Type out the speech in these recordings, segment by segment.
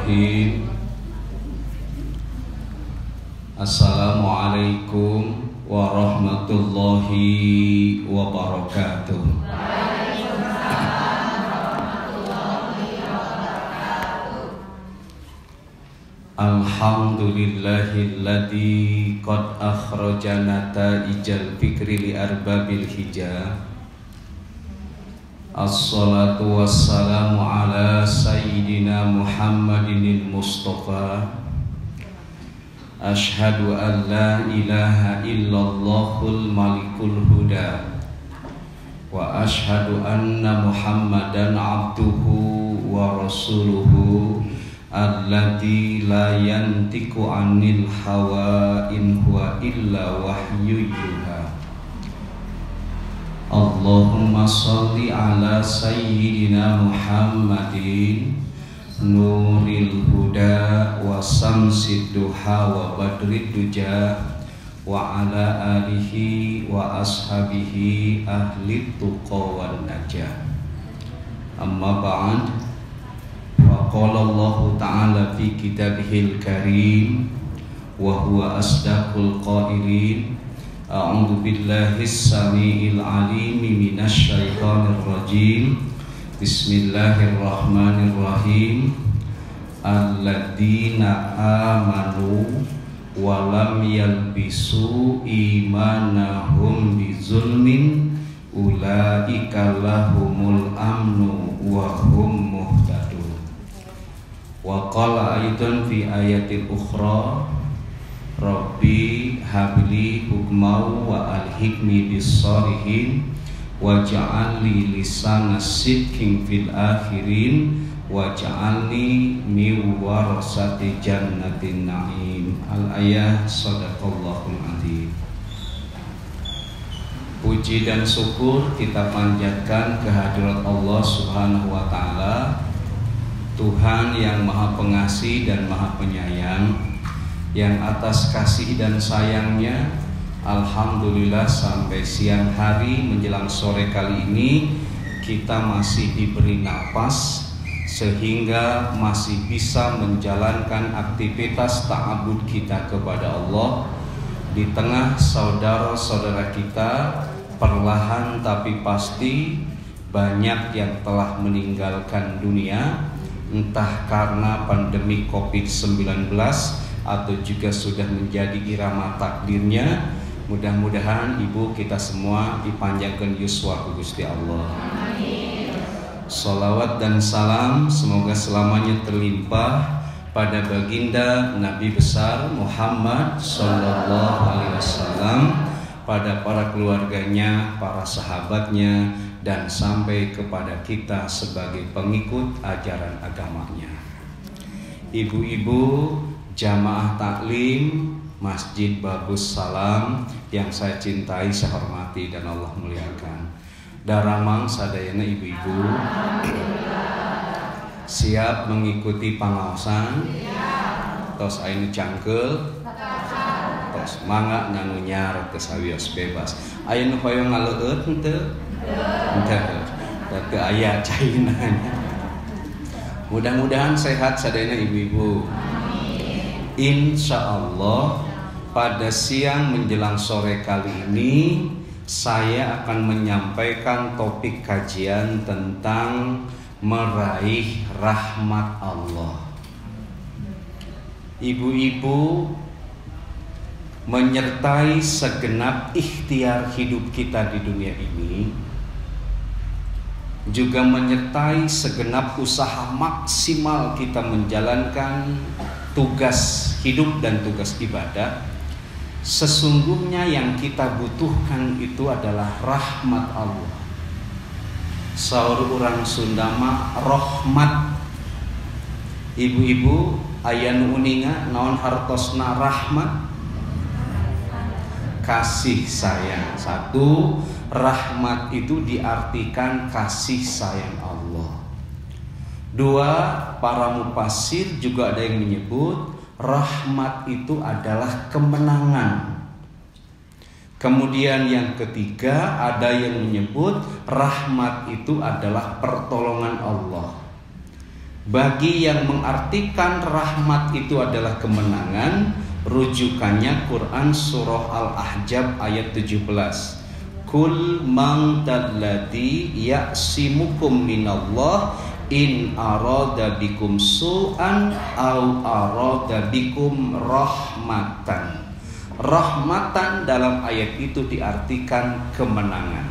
Bismillahirrahmanirrahim. Assalamualaikum warahmatullahi wabarakatuh. Alhamdulillahilladzi qad akhrajana ta'ijal fikri li arbabil hijab. Assalatu wassalamu ala sayyidina Muhammadinil Mustafa. Ashhadu an la ilaha illallahul malikul huda. Wa ashhadu anna Muhammadan abduhu wa rasuluhu alladzi la yantiqu anil hawa in huwa illa wahyu yuha. Allahumma sholli ala sayyidina Muhammadin nuril huda wa samsid duha wa badrid duja wa ala alihi wa ashabihi ahli tuqa wan najah. Amma ba'd. Wa qala Allah ta'ala fi kitabihil karim wa huwa asdaqul qailin. A'udzu billahis samiil alim minasy syaithanir rajim. Bismillahirrahmanirrahim. Alladzina amanu wa lam yalbisu imanahum bizulmin ulaika lahumul amnu wa hum muhtadun. Wa qala aidan fi ayatil ukhra Rabbi habli hukmau wa alhikmi bis-shalihin waj'alni lisana sidqin fil akhirin waj'alni min warasati jannatin na'im. Al-ayah. Shadaqallahul adzim. Puji dan syukur kita panjatkan kehadirat Allah Subhanahu wa taala, Tuhan yang Maha Pengasih dan Maha Penyayang, yang atas kasih dan sayangnya alhamdulillah sampai siang hari menjelang sore kali ini kita masih diberi napas sehingga masih bisa menjalankan aktivitas ta'abud kita kepada Allah di tengah saudara-saudara kita. Perlahan tapi pasti banyak yang telah meninggalkan dunia, entah karena pandemi COVID-19 atau juga sudah menjadi irama takdirnya. Mudah-mudahan ibu kita semua dipanjangkan yuswa Gusti Allah. Amin. Sholawat dan salam semoga selamanya terlimpah pada baginda Nabi besar Muhammad sallallahu alaihi wasallam, pada para keluarganya, para sahabatnya, dan sampai kepada kita sebagai pengikut ajaran agamanya. Ibu-ibu jamaah taklim Masjid Babus Salam yang saya cintai, saya hormati dan Allah muliakan. Daramang sadayana ibu-ibu siap mengikuti pangaosan, tos ainu cangkel, tos mangga nangunyar kesawios bebas. Ainu hoyong ngaleueut henteu? Henteu. Teu aya cainanya. Mudah-mudahan sehat sadayana ibu-ibu. Insya Allah pada siang menjelang sore kali ini saya akan menyampaikan topik kajian tentang meraih rahmat Allah. Ibu-ibu, menyertai segenap ikhtiar hidup kita di dunia ini, juga menyertai segenap usaha maksimal kita menjalankan tugas hidup dan tugas ibadah. Sesungguhnya yang kita butuhkan itu adalah rahmat Allah. Saur urang Sunda mah rahmat. Ibu-ibu aya nu uninga naon hartosna rahmat? Kasih sayang. Satu, rahmat itu diartikan kasih sayang Allah. Dua, para mufassir juga ada yang menyebut rahmat itu adalah kemenangan. Kemudian yang ketiga ada yang menyebut rahmat itu adalah pertolongan Allah. Bagi yang mengartikan rahmat itu adalah kemenangan, rujukannya Quran surah Al-Ahzab ayat 17. Kul man tallati ya'simukum minallah in arada bikum su'an au arada bikum rahmatan. Rahmatan dalam ayat itu diartikan kemenangan.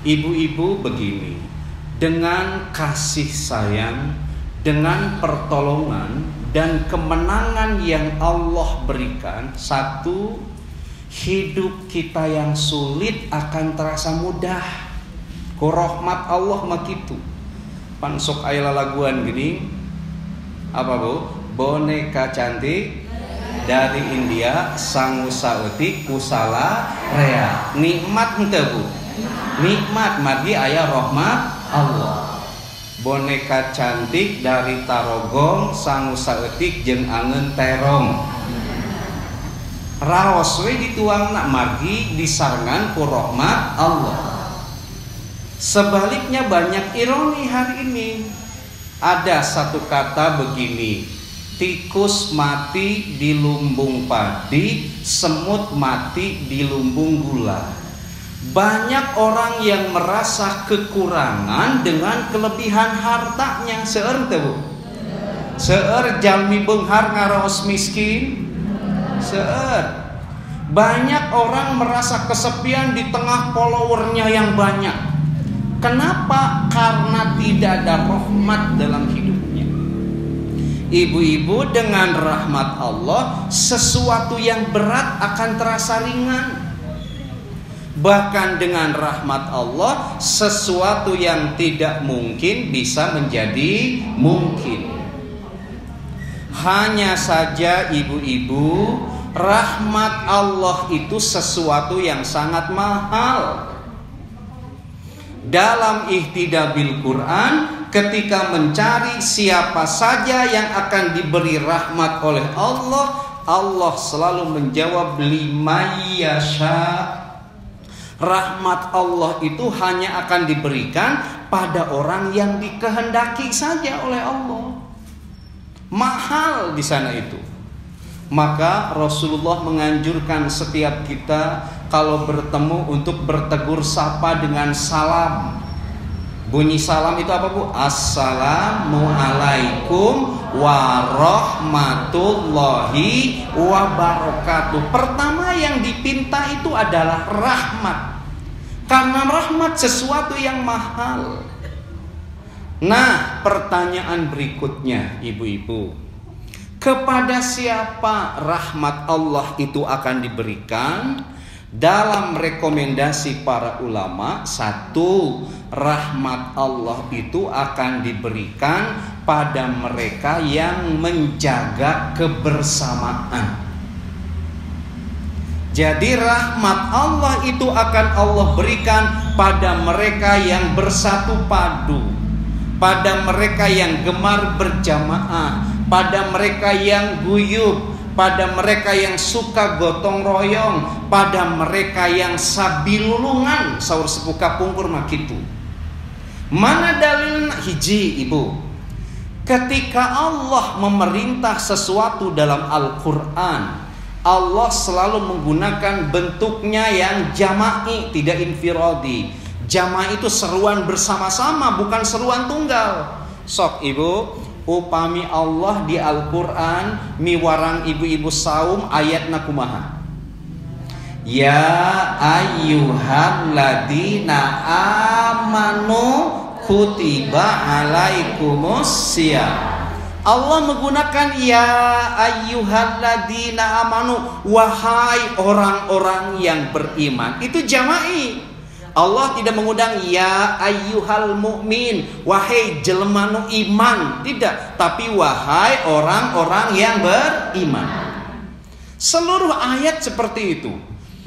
Ibu-ibu begini, dengan kasih sayang, dengan pertolongan dan kemenangan yang Allah berikan, satu, hidup kita yang sulit akan terasa mudah. Ku rahmat Allah makitu. Pansok ayala laguan gini, apa bu? Boneka cantik dari India, sangu sauti kusala rea. Nikmat ente bu, nikmat margi ayah rahmat Allah. Boneka cantik dari Tarogong, sangu saeutik jeung angeun terong. Raos we dituangna margi disarengan ku rahmat Allah. Sebaliknya banyak ironi hari ini. Ada satu kata begini, tikus mati di lumbung padi, semut mati di lumbung gula. Banyak orang yang merasa kekurangan dengan kelebihan hartanya. Seueur teu bu? Seueur jalmi beunghar ngaraos miskin? Seueur. Banyak orang merasa kesepian di tengah followernya yang banyak. Kenapa? Karena tidak ada rahmat dalam hidupnya. Ibu-ibu, dengan rahmat Allah, sesuatu yang berat akan terasa ringan. Bahkan dengan rahmat Allah, sesuatu yang tidak mungkin bisa menjadi mungkin. Hanya saja ibu-ibu, rahmat Allah itu sesuatu yang sangat mahal. Dalam ihtidabil Quran, ketika mencari siapa saja yang akan diberi rahmat oleh Allah, Allah selalu menjawab limayasha. Rahmat Allah itu hanya akan diberikan pada orang yang dikehendaki saja oleh Allah. Mahal di sana itu. Maka Rasulullah menganjurkan setiap kita kalau bertemu untuk bertegur sapa dengan salam. Bunyi salam itu apa bu? Assalamualaikum warahmatullahi wabarakatuh. Pertama yang dipinta itu adalah rahmat. Karena rahmat sesuatu yang mahal. Nah, pertanyaan berikutnya ibu-ibu, kepada siapa rahmat Allah itu akan diberikan? Dalam rekomendasi para ulama, satu, rahmat Allah itu akan diberikan pada mereka yang menjaga kebersamaan. Jadi rahmat Allah itu akan Allah berikan pada mereka yang bersatu padu, pada mereka yang gemar berjamaah, pada mereka yang guyub, pada mereka yang suka gotong royong, pada mereka yang sabilulungan, saur sepuh kapungkur makitu. Mana dalilna? Hiji ibu, ketika Allah memerintah sesuatu dalam Al-Quran, Allah selalu menggunakan bentuknya yang jama'i, tidak infiradi. Jama'i itu seruan bersama-sama, bukan seruan tunggal. Sok ibu, upami Allah di Al-Quran miwarang ibu-ibu saum ayatna kumaha? Ya ayyuhalladzina amanu kutiba alaikumus syiyam. Allah menggunakan ya ayyuhalladzina amanu, wahai orang-orang yang beriman. Itu jama'i. Allah tidak mengundang ya ayyuhal mu'min, wahai jelema nu iman, tidak, tapi wahai orang-orang yang beriman. Seluruh ayat seperti itu.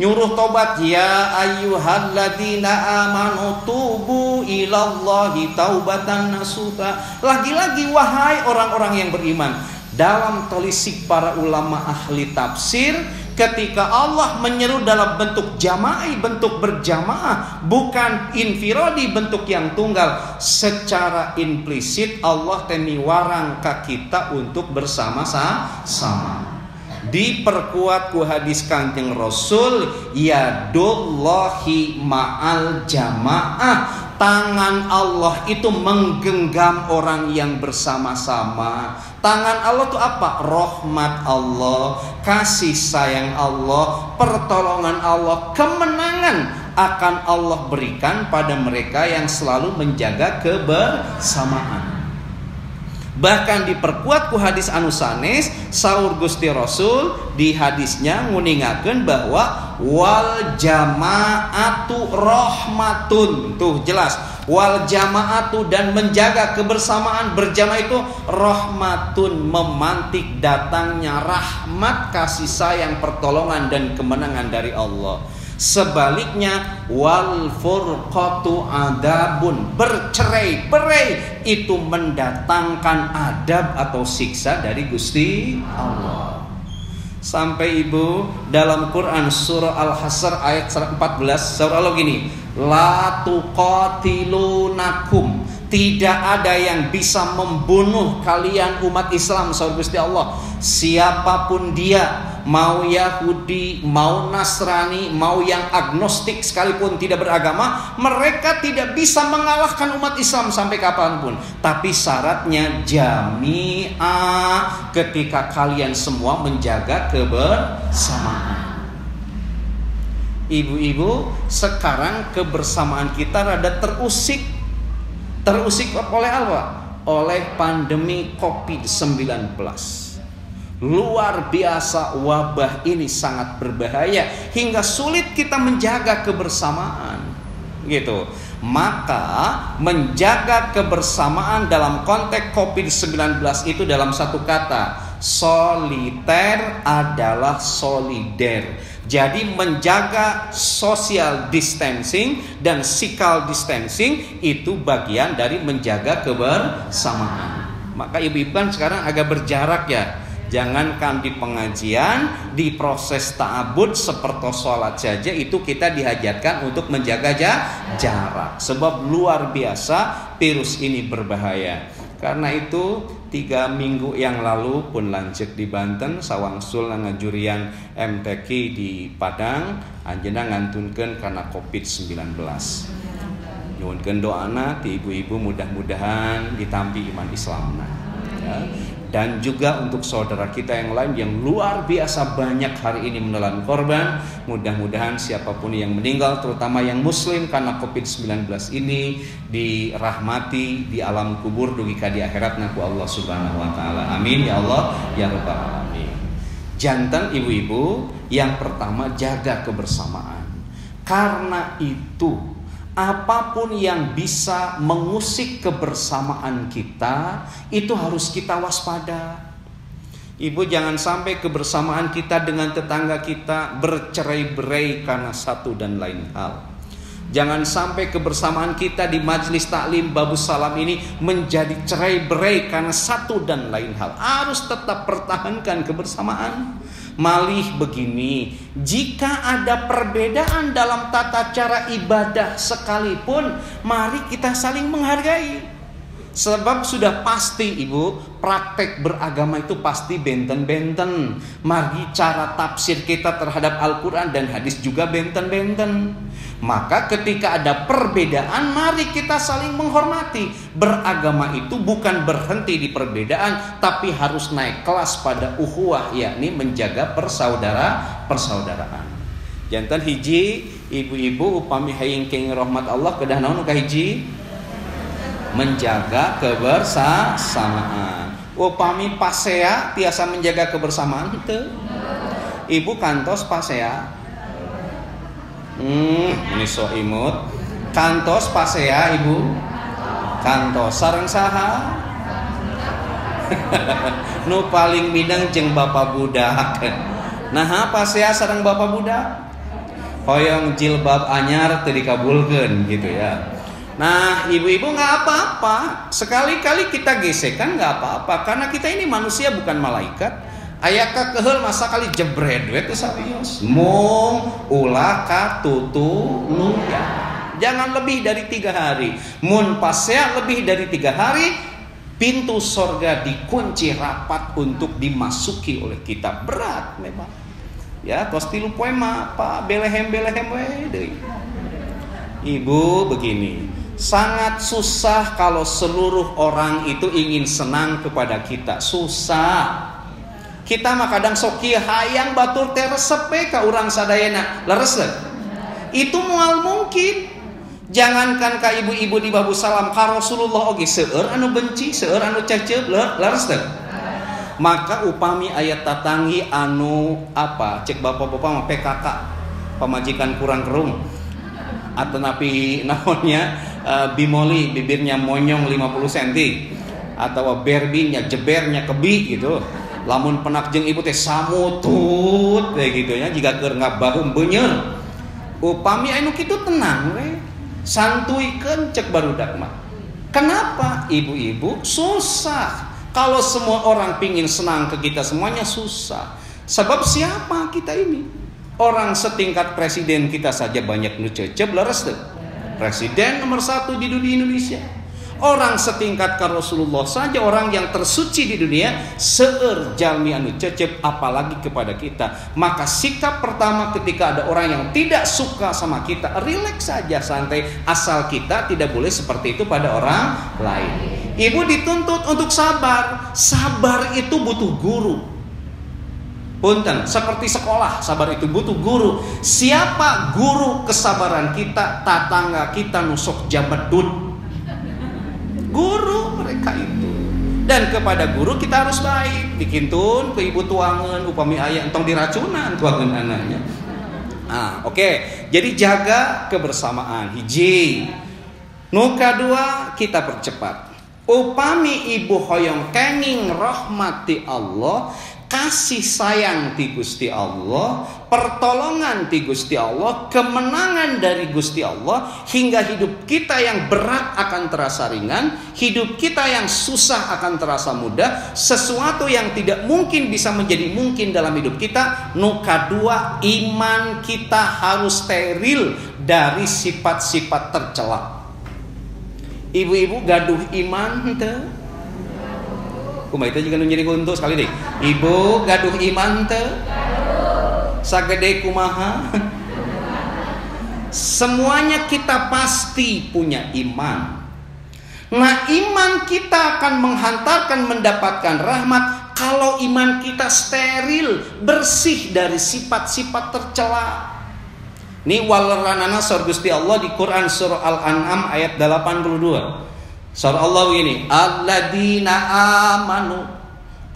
Nyuruh tobat, ya ayyuhalladzina amanu tubu ilallahi taubatan nasuha. Lagi-lagi wahai orang-orang yang beriman. Dalam telisik para ulama ahli tafsir, ketika Allah menyeru dalam bentuk jama'i, bentuk berjamaah, bukan infiradi, bentuk yang tunggal, secara implisit Allah warang ka kita untuk bersama-sama. Diperkuat ku hadis Kanjeng Rasul, yadullahi ma'al jamaah, tangan Allah itu menggenggam orang yang bersama-sama. Tangan Allah itu apa? Rahmat Allah, kasih sayang Allah, pertolongan Allah, kemenangan akan Allah berikan pada mereka yang selalu menjaga kebersamaan. Bahkan diperkuat ku hadis anu sanes, saur Gusti Rasul di hadisnya nguningakeun bahwa wal jama'atu rahmatun. Tuh jelas, wal jama'atu, dan menjaga kebersamaan berjamaah itu rahmatun, memantik datangnya rahmat, kasih sayang, pertolongan dan kemenangan dari Allah. Sebaliknya wal furqatu adabun, bercerai-berai itu mendatangkan adab atau siksa dari Gusti Allah. Sampai ibu dalam Quran surah Al-Hasr ayat 14, surah Allah gini, la tuqatilunakum, tidak ada yang bisa membunuh kalian umat Islam, surah Gusti Allah, siapapun dia, mau Yahudi, mau Nasrani, mau yang agnostik sekalipun tidak beragama, mereka tidak bisa mengalahkan umat Islam sampai kapanpun. Tapi syaratnya jami'ah, ketika kalian semua menjaga kebersamaan. Ibu-ibu, sekarang kebersamaan kita rada terusik. Terusik oleh apa? Oleh pandemi COVID-19. Luar biasa, wabah ini sangat berbahaya hingga sulit kita menjaga kebersamaan, gitu. Maka menjaga kebersamaan dalam konteks COVID-19 itu dalam satu kata, soliter adalah solider. Jadi menjaga social distancing dan physical distancing itu bagian dari menjaga kebersamaan. Maka ibu-ibu kan sekarang agak berjarak ya. Jangankan di pengajian, di proses ta'abud seperti sholat saja itu kita dihajarkan untuk menjaga jarak. Sebab luar biasa virus ini berbahaya. Karena itu 3 minggu yang lalu pun lanjut di Banten, sawangsul ngajurian MTQ di Padang, anjeunna ngantunkeun karena COVID-19. Nyuwunkeun doana ti ibu-ibu, mudah-mudahan ditampi iman Islamna. Ya. Dan juga untuk saudara kita yang lain yang luar biasa banyak hari ini menelan korban. Mudah-mudahan siapapun yang meninggal, terutama yang muslim karena COVID-19 ini, dirahmati di alam kubur dugi ka di akhirat naku Allah subhanahu wa ta'ala. Amin ya Allah ya rabbal alamin. Jantan ibu-ibu, yang pertama jaga kebersamaan. Karena itu apapun yang bisa mengusik kebersamaan kita, itu harus kita waspada. Ibu, jangan sampai kebersamaan kita dengan tetangga kita bercerai-berai karena satu dan lain hal. Jangan sampai kebersamaan kita di majelis taklim Babus Salam ini menjadi cerai-berai karena satu dan lain hal. Harus tetap pertahankan kebersamaan. Malih begini, jika ada perbedaan dalam tata cara ibadah sekalipun, mari kita saling menghargai. Sebab sudah pasti ibu, praktek beragama itu pasti benten-benten. Mari cara tafsir kita terhadap Al-Quran dan hadis juga benten-benten. Maka ketika ada perbedaan, mari kita saling menghormati. Beragama itu bukan berhenti di perbedaan, tapi harus naik kelas pada ukhuwah, yakni menjaga persaudaraan. Jantan hiji, ibu-ibu upami hayang keng rahmat Allah kedah naon ka hiji? Menjaga kebersamaan. Upami pasea tiasa menjaga kebersamaan teu? Ibu kantos pasea? Ini so imut. Kantos pasea ibu? Kantos sareng saha? Nu paling mideng jeung bapak budak. Nah pasea sareng bapak budak? Hoyong jilbab anyar teu dikabulkeun gitu ya. Nah ibu-ibu gak apa-apa, sekali-kali kita gesekan gak apa-apa, karena kita ini manusia bukan malaikat. Aya keheul masa kali jebret we teh sawios. Mung ulah katutu luya. Jangan lebih dari 3 hari. Mun pasea lebih dari 3 hari, pintu sorga dikunci rapat untuk dimasuki oleh kita. Berat memang. Ya, tos 3 poe mah apa belehem we deui. Ibu begini, sangat susah kalau seluruh orang itu ingin senang kepada kita. Susah. Kita mah kadang sok kieu hayang batur teh resep we ka urang sadayana. Leres teh. Itu moal mungkin. Jangankan ka ibu-ibu di Babu Salam, ka Rasulullah oge seueur anu benci, seueur anu cecep, leres teh. Maka upami ayat tatanggi anu apa cek bapak-bapak mah PKK, pamajikan kurang kerung, atau napi naonnya bimoli bibirnya monyong 50 cm, atau berbinya jebernya kebi gitu. Lamun penak jeung ibu teh samutut kayak gitu nya jika keur ngabaheum beunyeur. Upami anu kitu tenang we, santuikeun cek barudak mah. Kenapa? Ibu-ibu susah. Kalau semua orang pingin senang ke kita semuanya susah. Sebab siapa kita ini? Orang setingkat presiden kita saja banyak nu cecep leres tuh. Presiden nomor 1 di dunia Indonesia. Orang setingkat ka Rasulullah saja, orang yang tersuci di dunia, seueur jalmi anu cecep apalagi kepada kita. Maka sikap pertama ketika ada orang yang tidak suka sama kita, rileks saja, santai, asal kita tidak boleh seperti itu pada orang lain. Ibu dituntut untuk sabar. Sabar itu butuh guru. Punten, seperti sekolah, sabar itu butuh guru. Siapa guru kesabaran kita? Tatangga kita nusok jamedut. Guru mereka itu. Dan kepada guru kita harus baik. Dikintun ke ibu tuangan, upami aya entong diracunan tuangan anaknya. Oke. Jadi jaga kebersamaan. Hiji. Nu kadua kita percepat. Upami ibu hoyong kenging rahmati Allah, kasih sayang ti Gusti Allah, pertolongan ti Gusti Allah, kemenangan dari Gusti Allah, hingga hidup kita yang berat akan terasa ringan, hidup kita yang susah akan terasa mudah, sesuatu yang tidak mungkin bisa menjadi mungkin dalam hidup kita. Nu kadua, iman kita harus steril dari sifat-sifat tercela. Ibu-ibu gaduh iman teu? Kumaha itu juga nu nyeri kuntu sekali deh. Ibu gaduh iman teu? Sagede kumaha? Semuanya kita pasti punya iman. Nah, iman kita akan menghantarkan mendapatkan rahmat kalau iman kita steril, bersih dari sifat-sifat tercela. Ini waleranana sor Gusti Allah di Quran surah Al-An'am ayat 82. Surah Allah ini, alladzina amanu,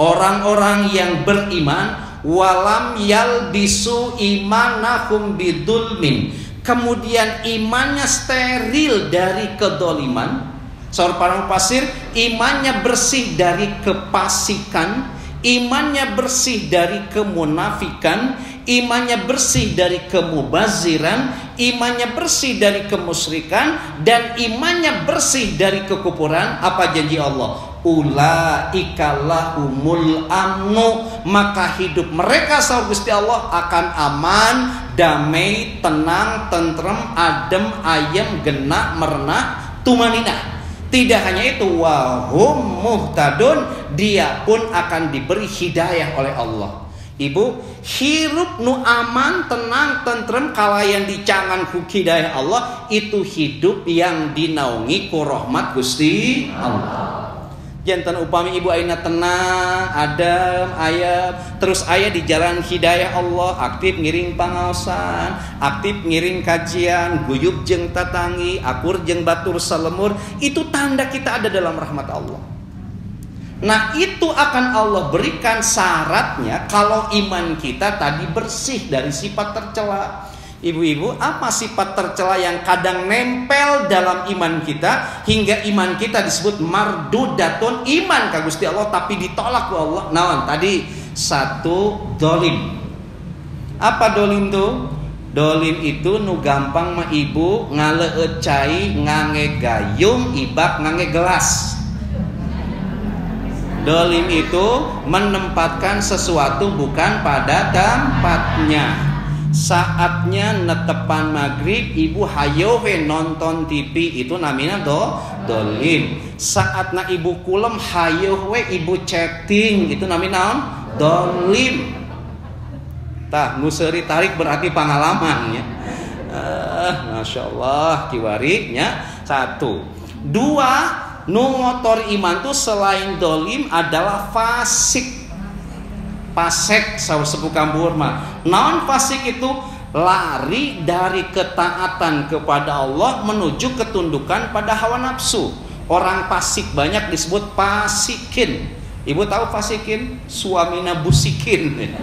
orang-orang yang beriman, walam yalbisu imanahum bidulmin, kemudian imannya steril dari kedoliman. Surah para mufassir, imannya bersih dari kepasikan, imannya bersih dari kemunafikan, imannya bersih dari kemubaziran, imannya bersih dari kemusyrikan, dan imannya bersih dari kekufuran. Apa janji Allah? Ulaika lahumul amnu, maka hidup mereka sahur Gusti Allah akan aman, damai, tenang, tentrem, adem, ayem, gena, merena, tumaninah. Tidak hanya itu, wahum muhtadun, dia pun akan diberi hidayah oleh Allah. Ibu, hirup nu aman, tenang, tentrem, kalayan dicangan ku hidayah Allah, itu hidup yang dinaungi ku rahmat Gusti Allah. Jantan upami ibu aina tenang, adem, ayem, terus aya di jalan hidayah Allah, aktif ngiring pangaosan, aktif ngiring kajian, guyub jeung tatangi, akur jeung batur salemur, itu tanda kita ada dalam rahmat Allah. Nah, itu akan Allah berikan syaratnya kalau iman kita tadi bersih dari sifat tercela. Ibu-ibu, apa sifat tercela yang kadang nempel dalam iman kita hingga iman kita disebut mardudatun, iman ka Gusti Allah tapi ditolak ku Allah? Naon tadi? 1, dolim. Apa dolim tuh? Dolim itu nu gampang mah ibu ngaleueut cai, ngange gayung, ibak ngange gelas. Dolim itu menempatkan sesuatu bukan pada tempatnya. Saatnya netepan maghrib, ibu hayo nonton TV, itu namanya dolim. Saatnya ibu kulem hayo ibu chatting, itu namanya dolim. Tah nguseri tarik berarti pengalaman ya. Masya Allah kiwarinya. 1. 2, nu ngotor iman tuh selain dolim adalah fasik. Pasek saur sepuh kambur mah. Naon fasik itu? Lari dari ketaatan kepada Allah menuju ketundukan pada hawa nafsu. Orang fasik banyak disebut fasikin. Ibu tahu fasikin? Suamina busikin.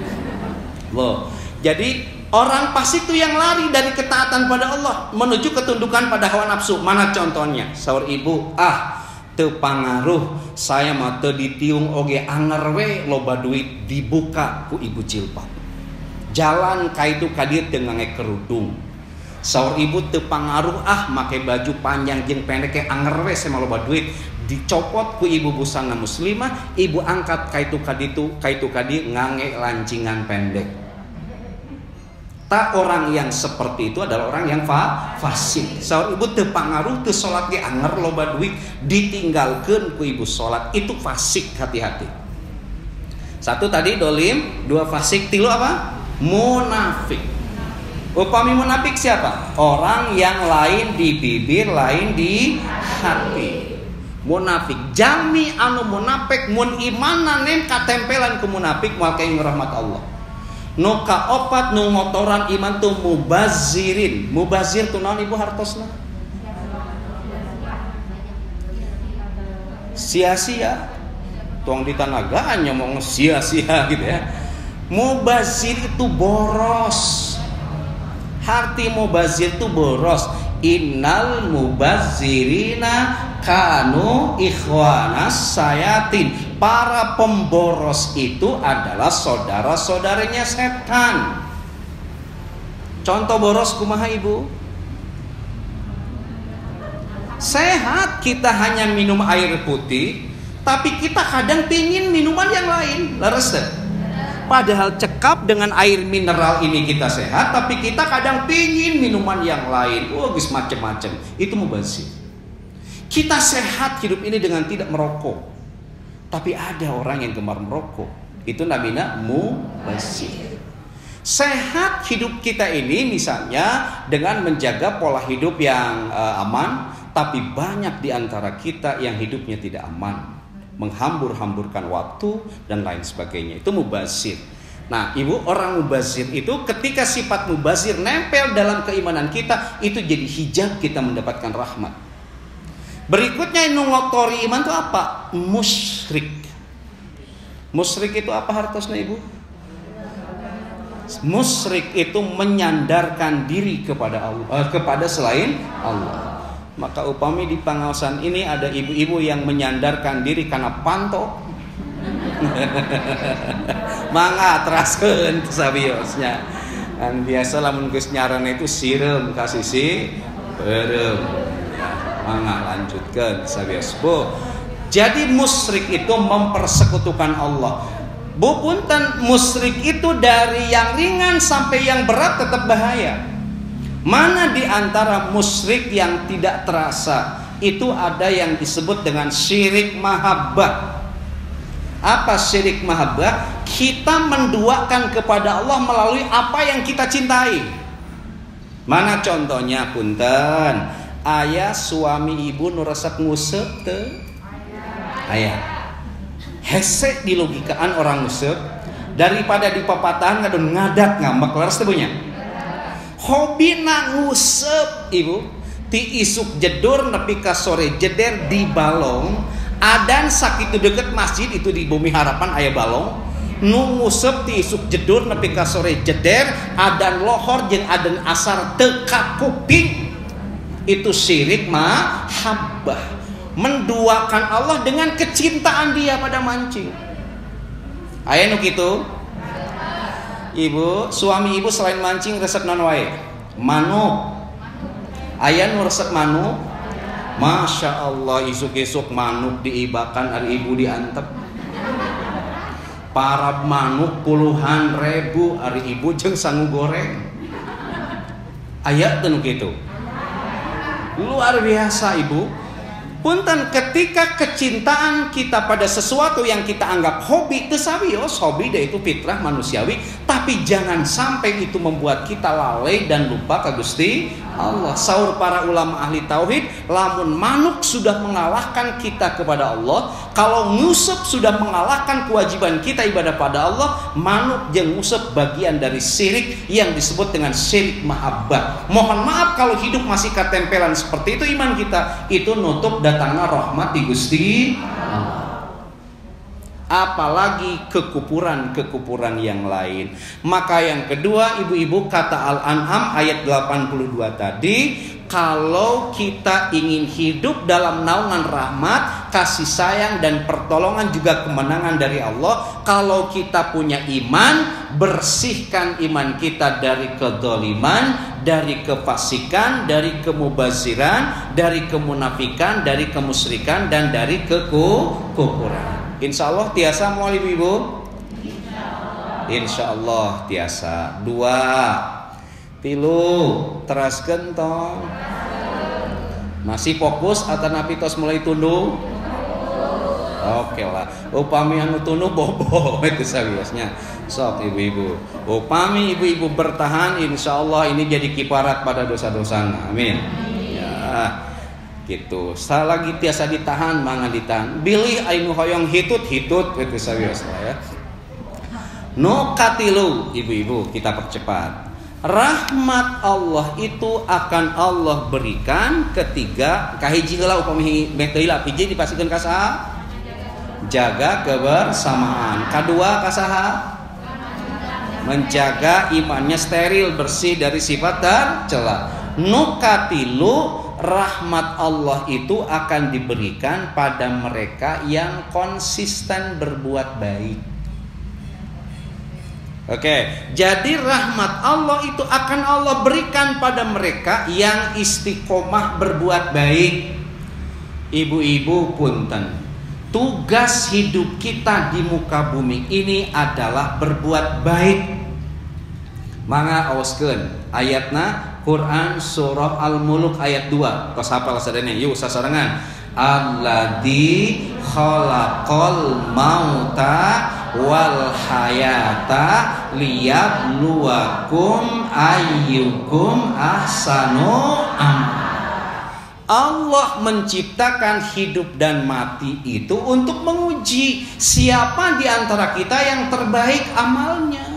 Loh, jadi orang fasik itu yang lari dari ketaatan pada Allah menuju ketundukan pada hawa nafsu. Mana contohnya? Saur ibu, teu pangaruh saya mah teu ditiung oge anger we loba duit dibuka ku ibu jilbab. Jalan ka itu ka dieu teu ngangge kerudung. Saur ibu teu pangaruh make baju panjang jeung pendek ke anger we saya mah loba duit. Dicopot ku ibu busana muslimah, ibu angkat ka itu ka dieu ngangge lancingan pendek. Tak orang yang seperti itu adalah orang yang fasik. Saur ibu teu pangaruh teu salat ge anger loba duit ditinggalkeun ku ibu salat, itu fasik, hati-hati. 1 tadi dolim, 2 fasik, 3 apa? Munafik. Upami munafik siapa? Orang yang lain di bibir, lain di hati. Munafik jami anu munafik mun imanna nem katempelan ku munafik moal ka rahmat Allah. Nu kaopat nu ngotoran iman tuh mubazirin. Mubazir tuh naon ibu hartosna? Sia-sia. Tuang di tanagaan nyomong sia-sia gitu ya. Mubazir itu boros. Harti mubazir itu boros. Innal mubazirina kanu ikhwanas sayatin. Para pemboros itu adalah saudara-saudaranya setan. Contoh boros kumaha ibu? Sehat kita hanya minum air putih, tapi kita kadang pingin minuman yang lain. Leres deh. Padahal cekap dengan air mineral ini kita sehat, tapi kita kadang pingin minuman yang lain. Geus macem-macem. Itu mubazir. Kita sehat hidup ini dengan tidak merokok. Tapi ada orang yang gemar merokok. Itu namanya mubazir. Sehat hidup kita ini misalnya dengan menjaga pola hidup yang aman. Tapi banyak di antara kita yang hidupnya tidak aman. Menghambur-hamburkan waktu dan lain sebagainya. Itu mubazir. Nah ibu, orang mubazir itu ketika sifat mubazir nempel dalam keimanan kita, itu jadi hijab kita mendapatkan rahmat. Berikutnya yang ngotori iman itu apa? Musyrik. Musyrik itu apa hartosna ibu? Musyrik itu menyandarkan diri kepada Allah, kepada selain Allah. Maka upami di pengawasan ini ada ibu-ibu yang menyandarkan diri karena panto. Mangga teraskeun sabiosnya. Kan biasa lamun geus nyaran itu sireum kasih si beureum. Mangga lanjutkan sabios bu. Jadi musyrik itu mempersekutukan Allah. Bu punten, musyrik itu dari yang ringan sampai yang berat tetap bahaya. Mana di antara musyrik yang tidak terasa? Itu ada yang disebut dengan syirik mahabbah. Apa syirik mahabbah? Kita menduakan kepada Allah melalui apa yang kita cintai. Mana contohnya punten? Aya suami ibu nu resep nguseup teu? Aya. Hese di logikaan orang nguseup daripada di papatahan ngadon ngadat ngambek leres teu nya. Hobina nguseup ibu ti isuk jedur nepi ka sore jeder di balong. Adan sakitu deket masjid itu di Bumi Harapan aya balong. Nu nguseup ti isuk jedur nepi ka sore jeder, adan lohor jeung adan asar teu ka kuping. Itu syirik mahabbah. Menduakan Allah dengan kecintaan dia pada mancing. Aya nu kitu? Ibu, suami ibu selain mancing resep naon wae? Manuk. Aya nu resep manuk? Masya Allah, isuk-isuk manuk diibakan ari ibu diantep. para manuk puluhan ribu ari ibu jeung sanggup goreng. Aya teu kitu. Luar biasa ibu. Punten ketika kecintaan kita pada sesuatu yang kita anggap hobi, teu sawios hobi deh itu fitrah manusiawi, tapi jangan sampai itu membuat kita lalai dan lupa ka Gusti Allah. Saur para ulama ahli tauhid, lamun manuk sudah mengalahkan kita kepada Allah, kalau ngusep sudah mengalahkan kewajiban kita ibadah pada Allah, manuk jeung ngusep bagian dari syirik yang disebut dengan syirik mahabbah. Mohon maaf kalau hidup masih ketempelan seperti itu iman kita, itu nutup datangnya rahmat di Gusti Allah. Apalagi kekufuran yang lain. Maka yang kedua, ibu-ibu, kata Al-An'am ayat 82 tadi, kalau kita ingin hidup dalam naungan rahmat, kasih sayang dan pertolongan juga kemenangan dari Allah, kalau kita punya iman, bersihkan iman kita dari kedzaliman, dari kefasikan, dari kemubaziran, dari kemunafikan, dari kemusyrikan, dan dari kekufuran. Insya Allah tiasa mau ibu-ibu? Insya Allah tiasa. 2, 3, teraskeun tong. Masih fokus atau napi tos mulai tunduk? Oke lah. Upami anu tunduk bobo itu sawiosnya. Sok ibu-ibu. Upami ibu-ibu bertahan, insya Allah ini jadi kiparat pada dosa-dosana. Amin. Ya. Gitu. Salagi tiasa ditahan, mangan ditahan. Bilih ainu hoyong hitut itu sawios ya. No katilu, ibu-ibu, kita percepat. Rahmat Allah itu akan Allah berikan ketiga kahiji heula upami beteuila hiji dipasikeun ka saha? Jaga kebersamaan. Kedua ka saha? Menjaga imannya steril, bersih dari sifat dan celah. No katilu, rahmat Allah itu akan diberikan pada mereka yang konsisten berbuat baik. Oke, jadi rahmat Allah itu akan Allah berikan pada mereka yang istiqomah berbuat baik. Ibu-ibu punten, tugas hidup kita di muka bumi ini adalah berbuat baik. Mangga aoskeun ayatna Quran surah Al-Mulk ayat 2. Tos hafal sadene yuk sasarangan. Alladzi khalaqal mauta wal hayata liyabluwakum ayyukum ahsanu amala. Allah menciptakan hidup dan mati itu untuk menguji siapa di antara kita yang terbaik amalnya.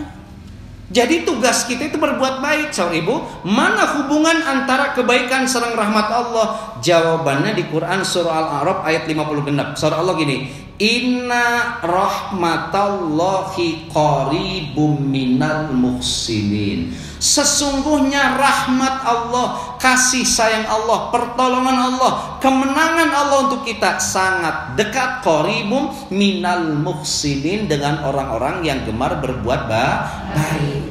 Jadi tugas kita itu berbuat baik, saudara ibu. Mana hubungan antara kebaikan sareng rahmat Allah? Jawabannya di Quran surah Al-A'raf ayat 56. Saudara Allah gini, Inna rahmatallahi qaribum minal muhsinin. Sesungguhnya rahmat Allah, kasih sayang Allah, pertolongan Allah, kemenangan Allah untuk kita sangat dekat, qaribum minal muhsinin, dengan orang-orang yang gemar berbuat baik.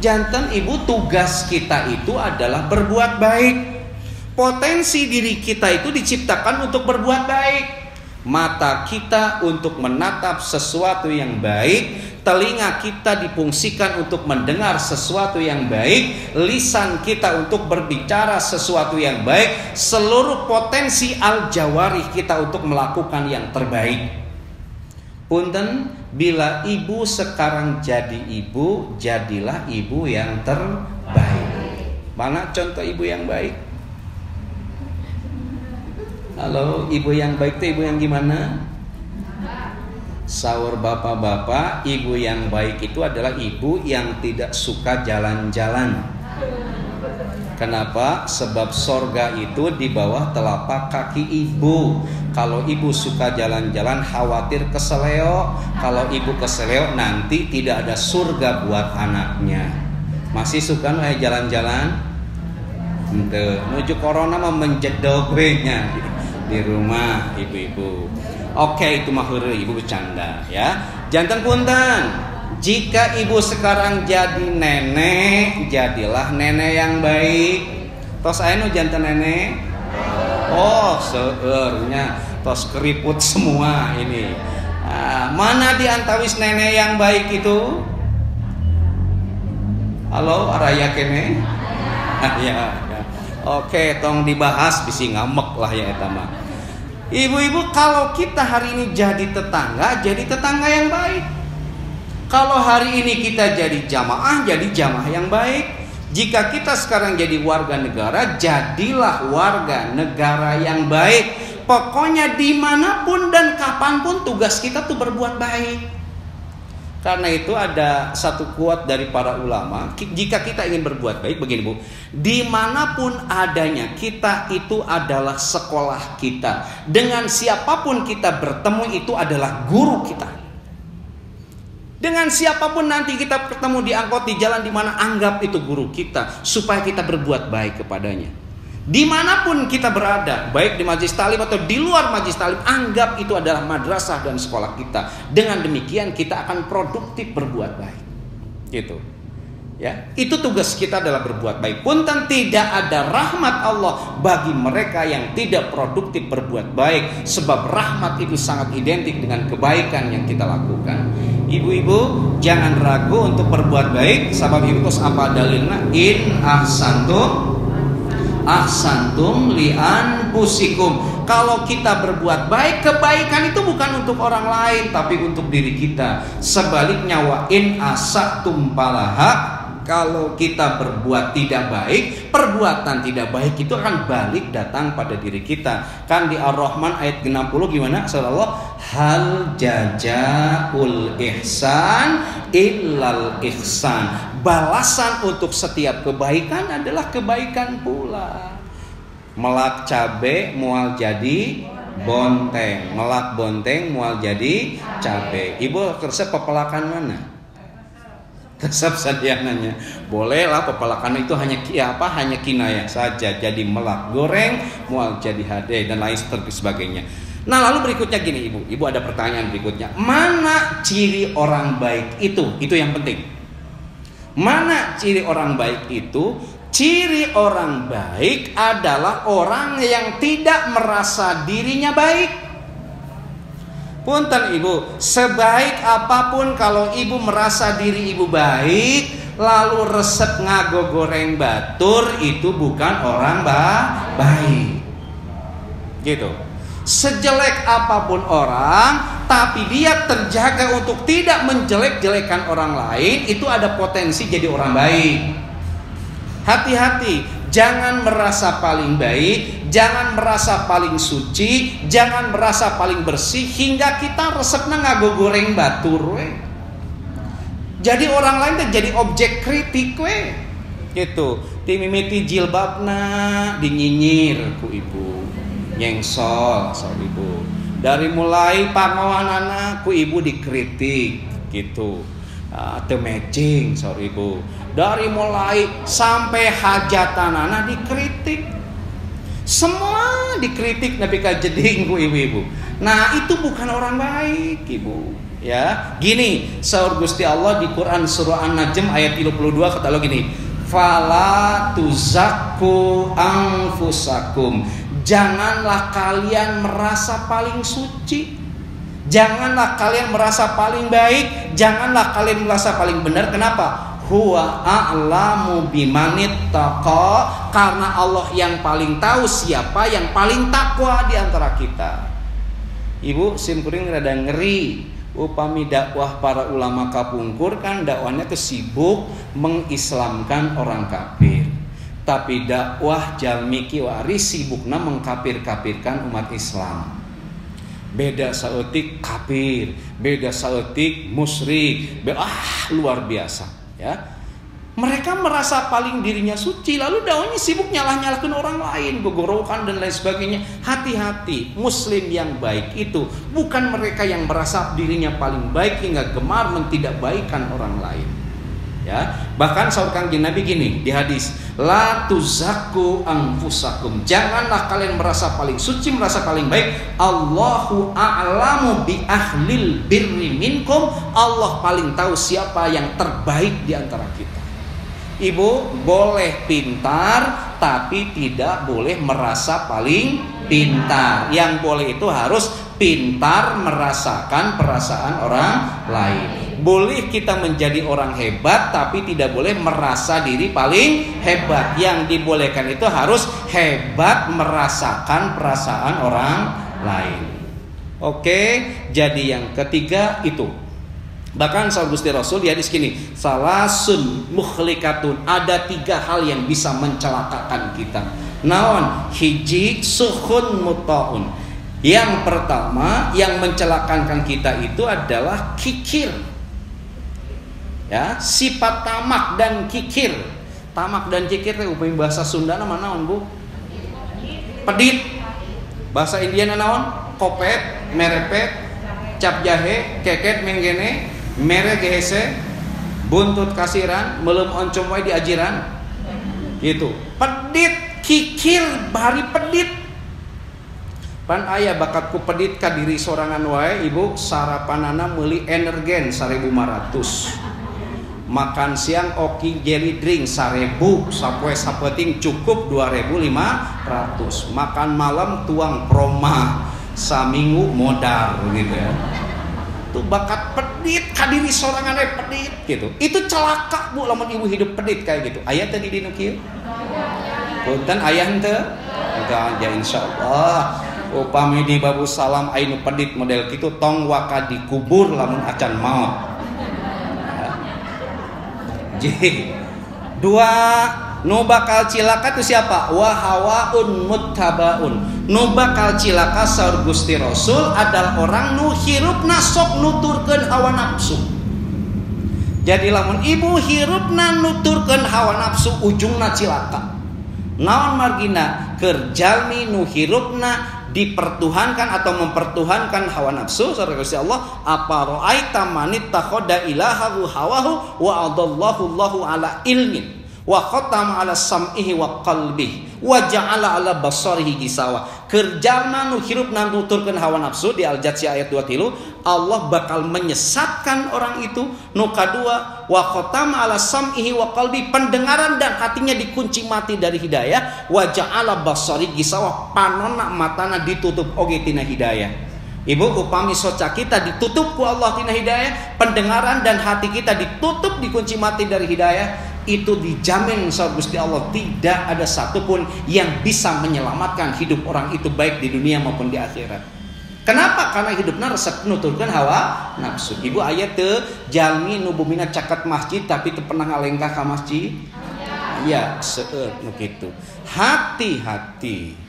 Jantan ibu, tugas kita itu adalah berbuat baik. Potensi diri kita itu diciptakan untuk berbuat baik. Mata kita untuk menatap sesuatu yang baik, telinga kita difungsikan untuk mendengar sesuatu yang baik, lisan kita untuk berbicara sesuatu yang baik, seluruh potensi al-jawarih kita untuk melakukan yang terbaik. Punten, bila ibu sekarang jadi ibu, jadilah ibu yang terbaik. Mana contoh ibu yang baik? Halo, ibu yang baik itu ibu yang gimana? Saur bapak-bapak, ibu yang baik itu adalah ibu yang tidak suka jalan-jalan. Kenapa? Sebab sorga itu di bawah telapak kaki ibu. Kalau ibu suka jalan-jalan, khawatir keseleo. Kalau ibu keseleo, nanti tidak ada surga buat anaknya. Masih suka jalan-jalan? Menuju corona mah menjedok nya di rumah ibu-ibu. Oke, itu mah heureuy ibu bercanda ya. Jantan punten, jika ibu sekarang jadi nenek, jadilah nenek yang baik. Tos aya nu jantan nenek? Oh, seueurnya tos keriput semua ini. Mana di antawis nenek yang baik itu? Halo, araya kene? Ya. Oke, tong dibahas bisi ngamek lah ya eta mah. Ibu-ibu, kalau kita hari ini jadi tetangga yang baik. Kalau hari ini kita jadi jamaah yang baik. Jika kita sekarang jadi warga negara, jadilah warga negara yang baik. Pokoknya dimanapun dan kapanpun tugas kita tuh berbuat baik. Karena itu ada satu quote dari para ulama, jika kita ingin berbuat baik, begini Bu, dimanapun adanya kita itu adalah sekolah kita. Dengan siapapun kita bertemu itu adalah guru kita. Dengan siapapun nanti kita bertemu di angkot, di jalan, di mana, anggap itu guru kita, supaya kita berbuat baik kepadanya. Dimanapun kita berada, baik di majelis ta'lim atau di luar majelis ta'lim, anggap itu adalah madrasah dan sekolah kita. Dengan demikian kita akan produktif berbuat baik. Gitu. Ya, itu tugas kita adalah berbuat baik. Punten tidak ada rahmat Allah bagi mereka yang tidak produktif berbuat baik, sebab rahmat itu sangat identik dengan kebaikan yang kita lakukan. Ibu-ibu, jangan ragu untuk berbuat baik. Sebab ibu apa dalilnya? In ahsantum li anfusikum. Kalau kita berbuat baik, kebaikan itu bukan untuk orang lain, tapi untuk diri kita. Sebaliknya, wa in asatum falaha, kalau kita berbuat tidak baik, perbuatan tidak baik itu akan balik datang pada diri kita. Kan di Ar-Rahman ayat 60 gimana? Sallallahu hal jazaul ihsan illal ihsan. Balasan untuk setiap kebaikan adalah kebaikan pula. Melak cabe mual jadi bonteng, melak bonteng mual jadi cabe. Ibu resep pepelakan mana? Resep sadiananya. Bolehlah pepelakan itu hanya kinayah saja. Jadi melak goreng mual jadi hade dan lain sebagainya. Nah, lalu berikutnya gini Ibu. Ibu ada pertanyaan berikutnya. Mana ciri orang baik itu? Itu yang penting. Mana ciri orang baik itu? Ciri orang baik adalah orang yang tidak merasa dirinya baik. Punten Ibu, sebaik apapun kalau Ibu merasa diri Ibu baik, lalu resep ngago goreng batur, itu bukan orang baik. Gitu. Sejelek apapun orang, tapi dia terjaga untuk tidak menjelek-jelekan orang lain, itu ada potensi jadi orang baik. Hati-hati, jangan merasa paling baik, jangan merasa paling suci, jangan merasa paling bersih hingga kita resepnya ngago goreng batur we. Jadi orang lain tuh jadi objek kritik we. Gitu. Dimimiti jilbabna dinyinyir ku ibu. Nyengsol soal ibu. Dari mulai pangawanana ku ibu dikritik gitu. Teu matching soal ibu. Dari mulai sampai hajatanana dikritik. Semua dikritik nabi kajeding ku ibu-ibu. Nah, itu bukan orang baik, Ibu. Ya, gini, saur Gusti Allah di Quran surah An-Najm ayat 32 kata Allah gini. Fala tuzakku anfusakum. Janganlah kalian merasa paling suci. Janganlah kalian merasa paling baik. Janganlah kalian merasa paling benar. Kenapa? Huwa a'lamu bimanit taqa. Karena Allah yang paling tahu siapa yang paling takwa di antara kita. Ibu simkuring rada ngeri. Upami dakwah para ulama kapungkur kan dakwahnya tuh sibuk mengislamkan orang kafir. Tapi dakwah jalmiki waris sibukna mengkafir-kafirkan umat Islam. Beda saeutik kafir, beda saeutik musyrik. Luar biasa, ya. Mereka merasa paling dirinya suci, lalu dakwahnya sibuk nyalah-nyalahkan orang lain, gogorokan dan lain sebagainya. Hati-hati, muslim yang baik itu bukan mereka yang merasa dirinya paling baik hingga gemar mentidakbaikan orang lain. Ya, bahkan saur Kangjeng Nabi gini di hadis, la tuzakku anfusakum. Janganlah kalian merasa paling suci, merasa paling baik. Allahu a'lamu bi ahlil birri minkum. Allah paling tahu siapa yang terbaik di antara kita. Ibu boleh pintar, tapi tidak boleh merasa paling pintar. Yang boleh itu harus pintar merasakan perasaan orang lain. Boleh kita menjadi orang hebat, tapi tidak boleh merasa diri paling hebat. Yang dibolehkan itu harus hebat merasakan perasaan orang lain. Oke, jadi yang ketiga itu. Bahkan sahabat Gusti Rasul di hadis gini, salasun mukhlikatun, ada 3 hal yang bisa mencelakakan kita. Naon? Hiji sukhun mutaun. Yang pertama yang mencelakakan kita itu adalah kikir. Ya, sifat tamak dan kikir. Tamak dan kikir teh upami bahasa Sunda nama naon, Bu? Pedit. Bahasa India naon? Kopet, merepet, cap jahe, keket menggene, mere gehese, buntut kasiran, meleum oncom wae di ajiran. Gitu. Pedit, kikir, bari pedit. Pan aya bakatku pedit ka diri sorangan wae, Ibu, sarapanana meuli energen 1.500. Makan siang oki jelly drink 1.000, sapoe sapeting cukup 2.500. Makan malam tuang proma saminggu modal gitu ya. Itu bakat pedit ka diri sorangan wae pedit gitu. Itu celaka, Bu, lamun ibu hidup pedit kayak gitu. Aya teh di dinu kieu? Punten aya henteu? Enggak, ya insyaallah. Upami di babu salam ainu pedit model kitu tong waka dikubur lamun acan maot. Jadi 2 nu bakal cilaka itu siapa? Wa hawaun muttabaun. Nu bakal cilaka saur Gusti Rasul adalah orang nu hirupna sok nuturkeun hawa nafsu. Jadi lamun ibu hirupna nuturkeun hawa nafsu ujungna cilaka. Naon margina? Keur jalmi nu hirupna dipertuhankan atau mempertuhankan hawa nafsu. Saudara Gusti Allah, apa ra'aita man ittakhadha ilahahu hawahu wa adallahu Allahu ala ilmin wa khatama ala sam'ihi wa qalbihi wa ja'ala ala basarihi gisawa. Kerjana nu hirup nan nuturkeun hawa nafsu di Al-Jatsiyah ayat 23, Allah bakal menyesatkan orang itu. Nu kadua, wa khatama ala sam'ihi wa qalbi, pendengaran dan hatinya dikunci mati dari hidayah. Wa ja'ala basari gisawa, panonna matana ditutup oge tina hidayah. Ibu, upami soca kita ditutup ku Allah tina hidayah, pendengaran dan hati kita ditutup dikunci mati dari hidayah, itu dijamin sama Gusti Allah tidak ada satupun yang bisa menyelamatkan hidup orang itu baik di dunia maupun di akhirat. Kenapa? Karena hidupnya resep nuturkan hawa nafsu. Ibu ayat teu jalmi nu bumina caket masjid tapi teu pernah ngalengkah ka masjid. Ya, seueur nu kitu. Hati-hati.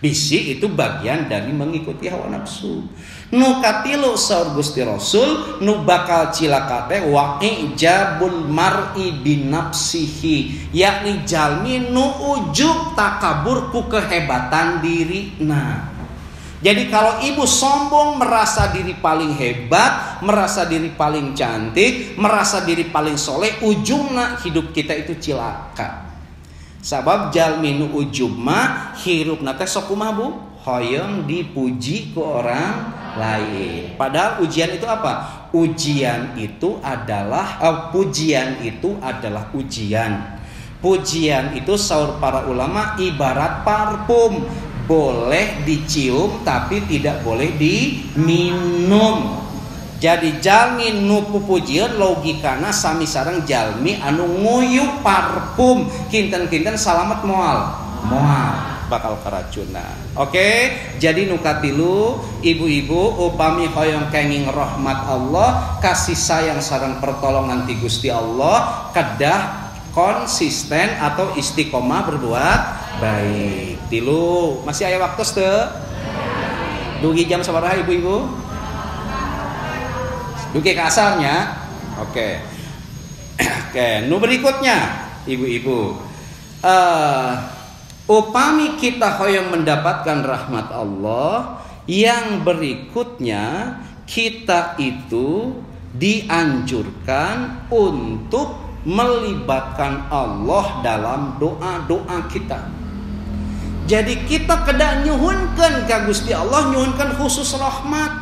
Bisi itu bagian dari mengikuti hawa nafsu. Nu katilu saur Gusti Rasul, nu bakal cilaka teh wa ijabul mar'i binafsihi, yakni jalmi nu ujub takabur ku kehebatan diri. Nah, jadi kalau ibu sombong, merasa diri paling hebat, merasa diri paling cantik, merasa diri paling soleh, ujungna hidup kita itu cilaka. Sabab jalmi nu ujub mah hirupna teh sok kumaha, Bu? Hoyong dipuji ku orang lain. Padahal ujian itu apa? Ujian itu adalah pujian itu adalah ujian. Pujian itu saur para ulama ibarat parfum, boleh dicium tapi tidak boleh diminum. Jadi jalmi nu pupujian logikana sami sareng jalmi anu nguyuh parfum, kinten-kinten salamet moal bakal keracunan. Oke, jadi nu katilu ibu-ibu upami hoyong kenging rahmat Allah, kasih sayang sareng pertolongan ti Gusti Allah, kedah konsisten atau istiqomah berbuat baik. Tilu, masih aya waktu teu? Dugi jam sabaraha ibu-ibu? Dugi ke asalnya. Oke. Nu berikutnya ibu-ibu, upami kita hoyong mendapatkan rahmat Allah, yang berikutnya kita itu dianjurkan untuk melibatkan Allah dalam doa-doa kita. Jadi kita kedah nyuhunkeun ka Gusti Allah, nyuhunkeun khusus rahmat.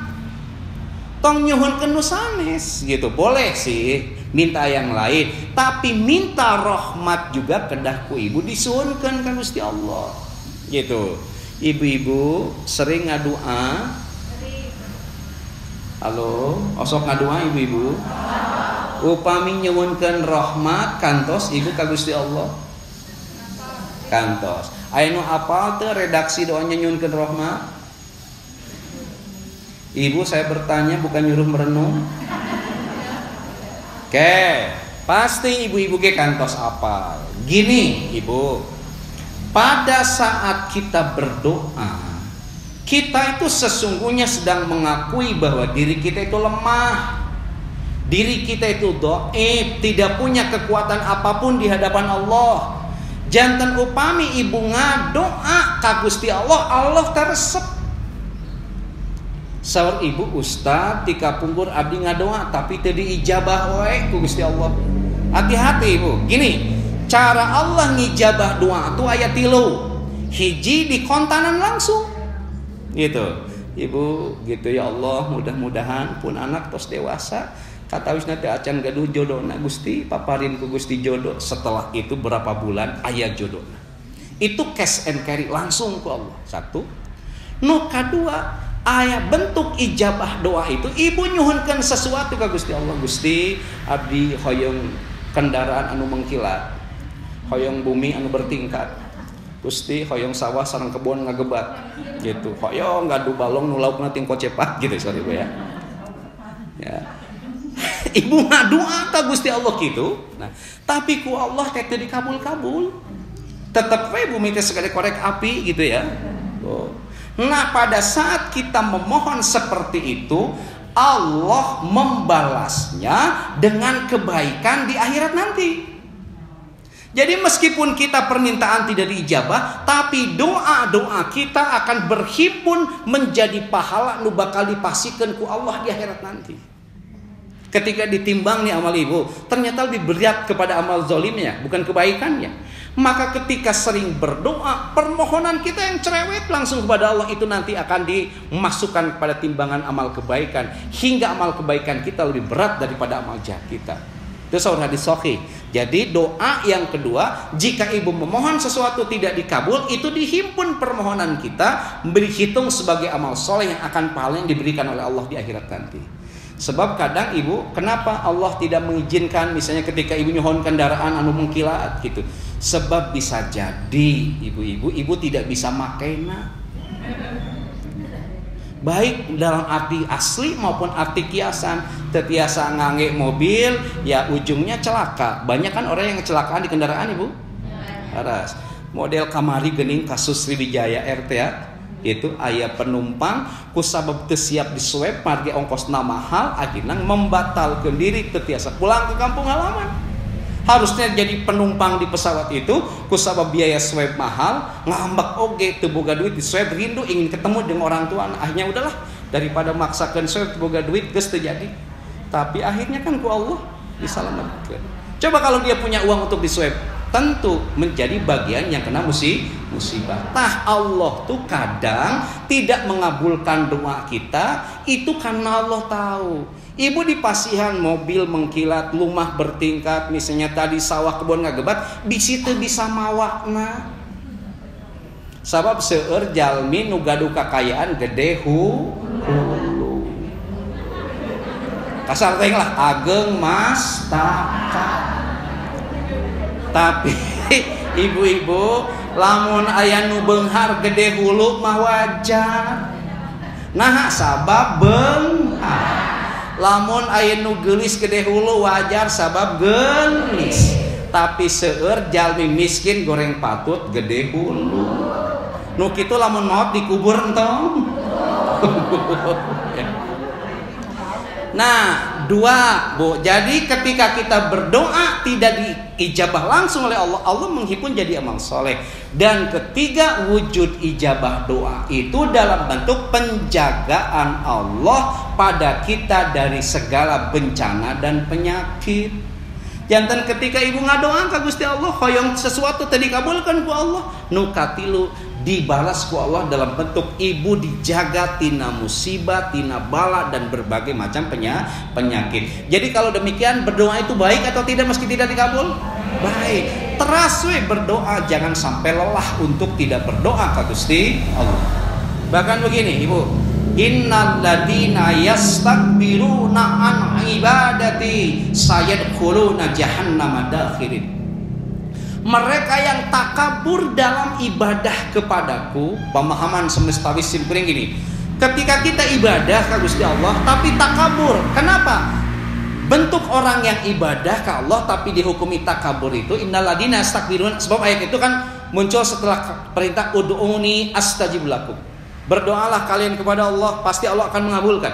Tong nyuhunkeun nu sanes gitu. Boleh sih minta yang lain, tapi minta rahmat juga kedah ku ibu disuhunkeun ka Gusti Allah. Gitu. Ibu-ibu sering ngadua? Halo, osok ngadoa ibu-ibu. Upami nyuwunkeun rahmat kantos ibu ka Gusti Allah. Kantos. Aya nu apal teu redaksi doa nyuwunkeun rahmat? Ibu, saya bertanya bukan nyuruh merenung. Oke, pasti ibu-ibu ke kantos apal. Gini, ibu. Pada saat kita berdoa, kita itu sesungguhnya sedang mengakui bahwa diri kita itu lemah. Diri kita itu dhaif, tidak punya kekuatan apapun di hadapan Allah. Janten upami ibu ngadoa ka Gusti Allah, Allah taresep. Saur ibu, Ustaz tika pungkur abdi ngadoa tapi teu diijabah wae ku Gusti Allah. Hati-hati ibu. Gini, cara Allah ngijabah doa itu aya 3. Hiji di kontanan langsung. Gitu, ibu gitu, ya Allah mudah-mudahan pun anak tos dewasa katawisna teh acan gaduh jodohna Gusti paparin ku Gusti jodoh. Setelah itu berapa bulan aya jodohna, itu cash and carry langsung ku Allah. 1. Nu kadua, aya bentuk ijabah doa itu ibu nyuhunkeun sesuatu ka Gusti Allah. Gusti abdi hoyong kendaraan anu mengkilat, hoyong bumi anu bertingkat, Gusti hoyong sawah sareng kebon ngagebat gitu, hoyong ngadu balong nu laukna ting kocepat gitu, sorry Bu ya. Ya. Ibu ngadoa ka Gusti Allah gitu. Nah, tapi ku Allah teh teu dikabul-kabul. Tetep we bumi teh segede korek api gitu ya. Oh. Nah, pada saat kita memohon seperti itu, Allah membalasnya dengan kebaikan di akhirat nanti. Jadi meskipun kita permintaan tidak diijabah, tapi doa-doa kita akan berhimpun menjadi pahala nu bakal dipasikeun ku Allah di akhirat nanti. Ketika ditimbang nih amal ibu, ternyata lebih berat kepada amal zolimnya, bukan kebaikannya. Maka ketika sering berdoa, permohonan kita yang cerewet langsung kepada Allah itu nanti akan dimasukkan kepada timbangan amal kebaikan, hingga amal kebaikan kita lebih berat daripada amal jahat kita. Itu sahih hadis sahih. Jadi doa yang kedua, jika ibu memohon sesuatu tidak dikabul, itu dihimpun permohonan kita, dihitung sebagai amal soleh yang akan paling diberikan oleh Allah di akhirat nanti. Sebab kadang ibu, kenapa Allah tidak mengizinkan misalnya ketika ibu nyohon kendaraan anu mengkilat gitu? Sebab bisa jadi ibu tidak bisa makena. Baik dalam arti asli maupun arti kiasan. Tetiasa ngangge mobil, ya ujungnya celaka. Banyak kan orang yang kecelakaan di kendaraan ibu. Aras. Model kamari geuning kasus Sriwijaya RT ya. Itu aya penumpang kusabab teu siap diswab marge ongkosna mahal akhirnya membatalkeun diri tetiasa pulang ke kampung halaman. Harusnya jadi penumpang di pesawat itu kusabab biaya swab mahal ngambek oge teu boga duit di swab rindu ingin ketemu dengan orang tua. Akhirnya udahlah daripada maksakeun swab boga duit geus teu jadi. Tapi akhirnya kan ku Allah disalamatkeun. Coba kalau dia punya uang untuk di swab, tentu menjadi bagian yang kena musibah. Nah, Allah tuh kadang tidak mengabulkan doa kita itu karena Allah tahu. Ibu di pasihan mobil mengkilat, lumah bertingkat, misalnya tadi sawah kebun ngagebat, bisi teu bisa mawakna. Sabab seueur jalmi nu gaduh kakayaan gede hulu. Kasar teh lah ageng mas taka. Tapi ibu-ibu lamun aya nu beunghar gede hulu mah wajar. Nah sabab beunghar. Lamun aya nu geulis gede hulu wajar sabab geulis. Tapi seueur jalmi miskin goreng patut gede hulu. Nu kitu lamun maot dikubur entong. Nah, 2, Bu. Jadi ketika kita berdoa tidak diijabah langsung oleh Allah, Allah menghimpun jadi amal soleh. Dan ketiga, wujud ijabah doa itu dalam bentuk penjagaan Allah pada kita dari segala bencana dan penyakit. Jantan ketika ibu ngadoa ka Gusti Allah, hoyong sesuatu tadi kabulkan ku Allah, nu katilu dibalas ku Allah dalam bentuk ibu dijaga tina musibah, tina bala dan berbagai macam penyakit. Jadi kalau demikian berdoa itu baik atau tidak meski tidak dikabul? Baik. Teras we berdoa, jangan sampai lelah untuk tidak berdoa ka Gusti Allah. Bahkan begini, Ibu, Innal ladina yastakbiruna an ibadati sayadkhuluna jahannama dakhirin. Mereka yang takabur dalam ibadah kepadaku, pemahaman semesta simpring gini. Ketika kita ibadah ke Gusti Allah tapi takabur, kenapa? Bentuk orang yang ibadah ke Allah tapi dihukumi takabur itu innal ladina yastakbiruna. Sebab ayat itu kan muncul setelah perintah ud'uni astajib lakum. Berdoalah kalian kepada Allah, pasti Allah akan mengabulkan.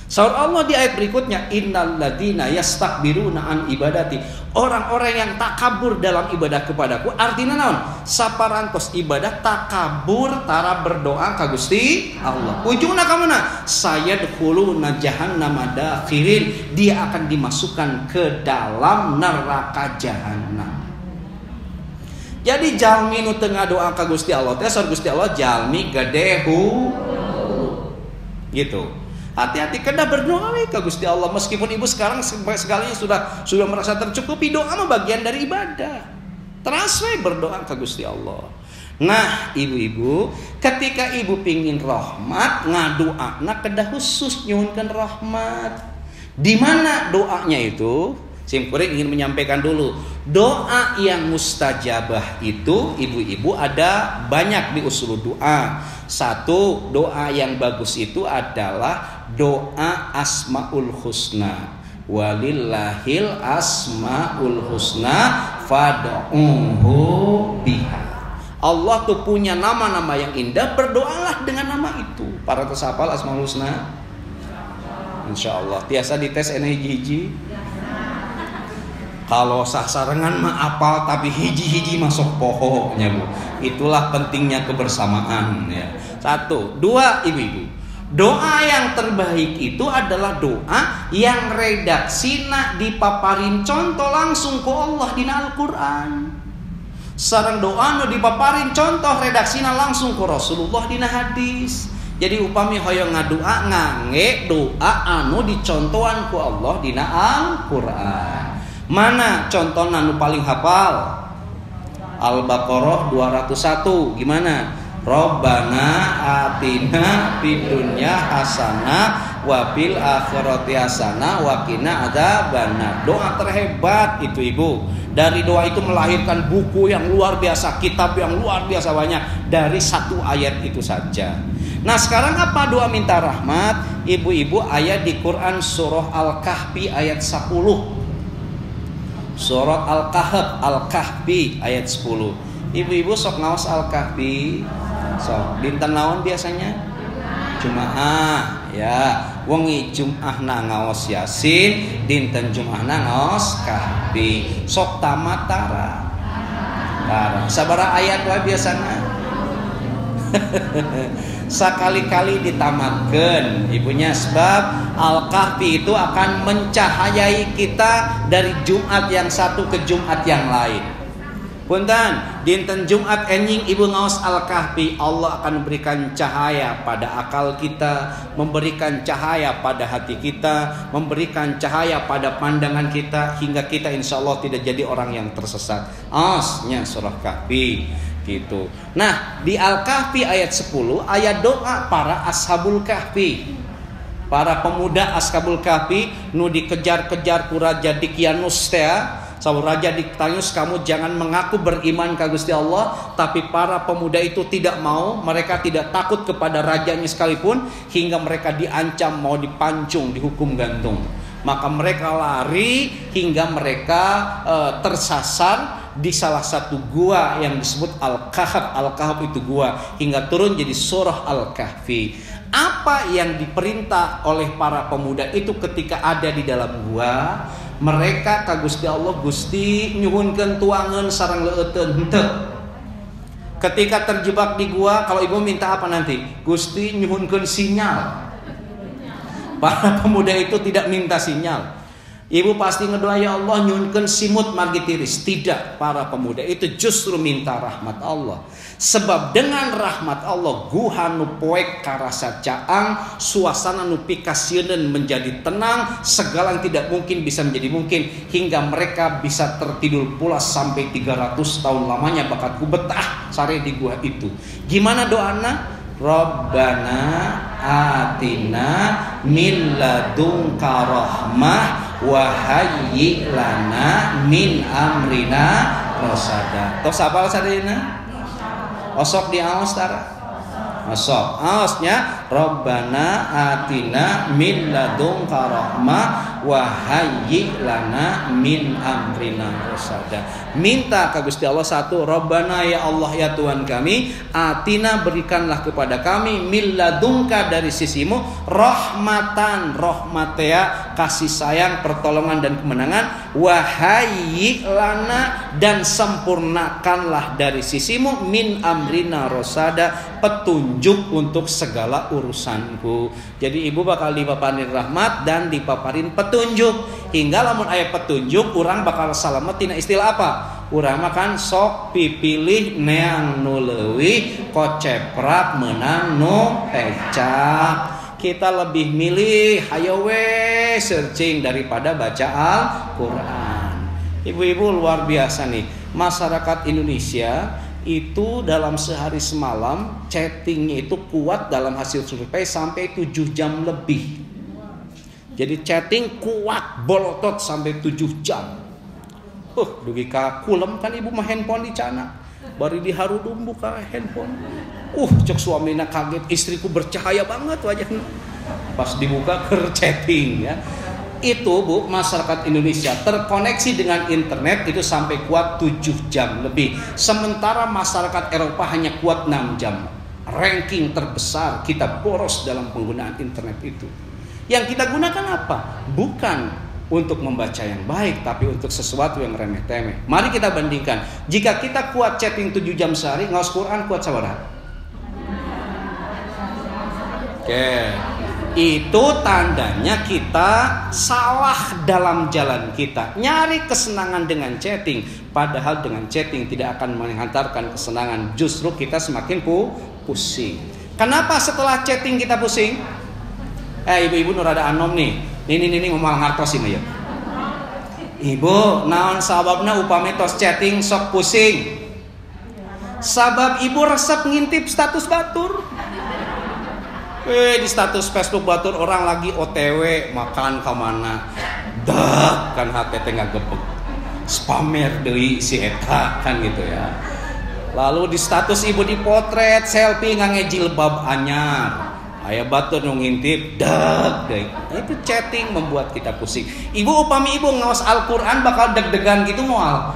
Saur Allah di ayat berikutnya, innal ladina yastakbiruna an ibadati. Orang-orang yang takabur dalam ibadah kepadaku, artinya naon? Saparantos ibadah takabur tara berdoa ka Gusti Allah. Ujungna ka mana? Sayadkhuluna jahannama dakhirin. Dia akan dimasukkan ke dalam neraka jahanam. Jadi jalmi nu teu ngadoa ka Gusti Allah teh sor Gusti Allah jalmi gede gitu. Hati-hati kena berdoa ke Gusti Allah, meskipun ibu sekarang segalanya sudah merasa tercukupi, doa mah bagian dari ibadah. Terus we berdoa ke Gusti Allah. Nah, ibu-ibu, ketika ibu pingin rahmat, ngadoana kedah khusus nyuhunkeun rahmat. Di mana doanya itu? Simkuring ingin menyampaikan dulu, doa yang mustajabah itu ibu-ibu ada banyak di usul doa. Satu, doa yang bagus itu adalah doa Asmaul Husna. Walillahil asmaul husna fad'uhu biha. Allah tuh punya nama-nama yang indah, berdoalah dengan nama itu. Para tesapal Asmaul Husna? Insyaallah tiasa dites ene hiji-hiji. Kalau sasarengan mah apal tapi hiji-hiji masuk pohonnya Bu. Itulah pentingnya kebersamaan ya. Satu, dua ibu-ibu. Doa yang terbaik itu adalah doa yang redaksina dipaparin contoh langsung ku Allah dina Al-Qur'an. Sareng doa nu dipaparin contoh redaksina langsung ku Rasulullah dina hadis. Jadi upami hoyong ngadoa ngangge doa anu dicontohan ku Allah dina Al-Qur'an. Mana contoh anu paling hafal? Al-Baqarah 201. Gimana? Rabbana atina fid dunya hasanah wa fil akhirati hasanah wa qina adzabannar. Doa terhebat itu ibu. Dari doa itu melahirkan buku yang luar biasa, kitab yang luar biasa banyak dari satu ayat itu saja. Nah, sekarang apa doa minta rahmat? Ibu-ibu, ayat di Quran surah Al-Kahfi ayat 10. Surat Al-Kahfi ayat 10. Ibu-ibu sok ngaos Al-Kahfi. Sok dinten naon biasanya? Jumaah ya. Wengi Jumaahna ngaos Yasin, dinten Jumaahna ngaos Kahfi. Sok tamat tara. Sabaraha ayat wae biasana? Sekali-kali ditamatkan ibunya, sebab Al-Kahfi itu akan mencahayai kita dari Jumat yang satu ke Jumat yang lain. Punten, dinten Jumat enjing ibu ngaos Al-Kahfi, Allah akan memberikan cahaya pada akal kita, memberikan cahaya pada hati kita, memberikan cahaya pada pandangan kita, hingga kita insya Allah tidak jadi orang yang tersesat. Asnya surah Kahfi gitu. Nah, di Al-Kahfi ayat 10 ayat doa para ashabul kahfi. Para pemuda ashabul kahfi nu dikejar-kejar ku Raja Dikyanus teh. Saur Raja Dikyanus, kamu jangan mengaku beriman ka Gusti Allah, tapi para pemuda itu tidak mau, mereka tidak takut kepada rajanya sekalipun, hingga mereka diancam mau dipancung, dihukum gantung. Maka mereka lari hingga mereka tersasar di salah satu gua yang disebut Al-Kahf. Al-Kahf itu gua, hingga turun jadi surah Al-Kahfi. Apa yang diperintah oleh para pemuda itu ketika ada di dalam gua? Mereka ka Gusti Allah, Gusti nyuhunkeun tuangan sareng leuteun henteu. Ketika terjebak di gua, kalau ibu minta apa nanti? Gusti nyuhunkeun sinyal. Para pemuda itu tidak minta sinyal. Ibu pasti ngedoa, ya Allah nyunkeun simut margi tiris. Tidak, para pemuda itu justru minta rahmat Allah. Sebab dengan rahmat Allah guha nu poek karasa caang, suasana nu pikasieun menjadi tenang, segala yang tidak mungkin bisa menjadi mungkin, hingga mereka bisa tertidur pulas sampai 300 tahun lamanya bakat ku betah sare di gua itu. Gimana doana? Rabbana atina min ladunka rahmah wa hayyi lana min amrina rasada. Tos apal sadayana? Osok di aos tara. Osok aosnya Rabbana atina min ladunka rahmah wa hayyi lana min amrina rasada. Minta ke Gusti Allah satu, Rabbana ya Allah ya Tuhan kami, atina berikanlah kepada kami min ladunka dari sisimu rahmatan, rahmatea kasih sayang, pertolongan dan kemenangan, wa hayyi lana dan sempurnakanlah dari sisimu min amrina rasada petunjuk untuk segala urusanku. Jadi ibu bakal dipaparin rahmat dan dipaparin petunjuk. Hingga lamun aya petunjuk orang bakal salamet tina istilah apa? Urang mah kan sok pipilih neang nu leuwih koceprak menang nu hecak. Kita lebih milih hayo we searching daripada baca Al-Qur'an. Ibu-ibu luar biasa nih. Masyarakat Indonesia itu dalam sehari semalam chattingnya itu kuat dalam hasil survei sampai 7 jam lebih. Jadi chatting kuat bolotot sampai 7 jam. Dugi ka kulem kan ibu mah handphone dicana. Bari diharudum buka handphone. Cek suamina kaget, istriku bercahaya banget wajahnya. Pas dibuka ke chatting ya. Itu Bu, masyarakat Indonesia terkoneksi dengan internet itu sampai kuat 7 jam lebih. Sementara masyarakat Eropa hanya kuat 6 jam. Ranking terbesar kita boros dalam penggunaan internet itu. Yang kita gunakan apa? Bukan untuk membaca yang baik, tapi untuk sesuatu yang remeh-temeh. Mari kita bandingkan. Jika kita kuat chatting 7 jam sehari, ngaos Quran kuat sabaraha? Oke. Itu tandanya kita salah dalam jalan kita. Nyari kesenangan dengan chatting, padahal dengan chatting tidak akan menghantarkan kesenangan. Justru kita semakin pusing. Kenapa setelah chatting kita pusing? Ibu-ibu nu rada anom nih. Ini ngomong ngartos ini ya. Ibu, naon sababna upami tos chatting sok pusing? Sabab ibu resep ngintip status batur. Di status Facebook batur orang lagi OTW makan ke mana. Dah kan hati tengah gepek. Spamer deui si eta kan gitu ya. Lalu di status ibu dipotret selfie ngange jilbab anyar. Aya batur nu ngintip dak deui. Itu chatting membuat kita pusing. Ibu upami ibu ngaos Al-Qur'an bakal deg-degan gitu moal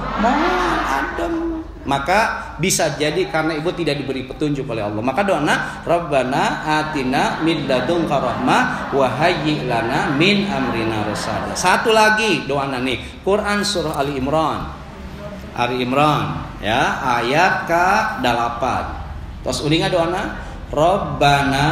adem. Maka bisa jadi karena ibu tidak diberi petunjuk oleh Allah. Maka doana Rabbana atina min ladunka rahmah wa hayyi lana min amrina rasada. Satu lagi doana nih, Quran surah Ali Imran. Ali Imran ya, ayat ke-8. Terus uninga doana Rabbana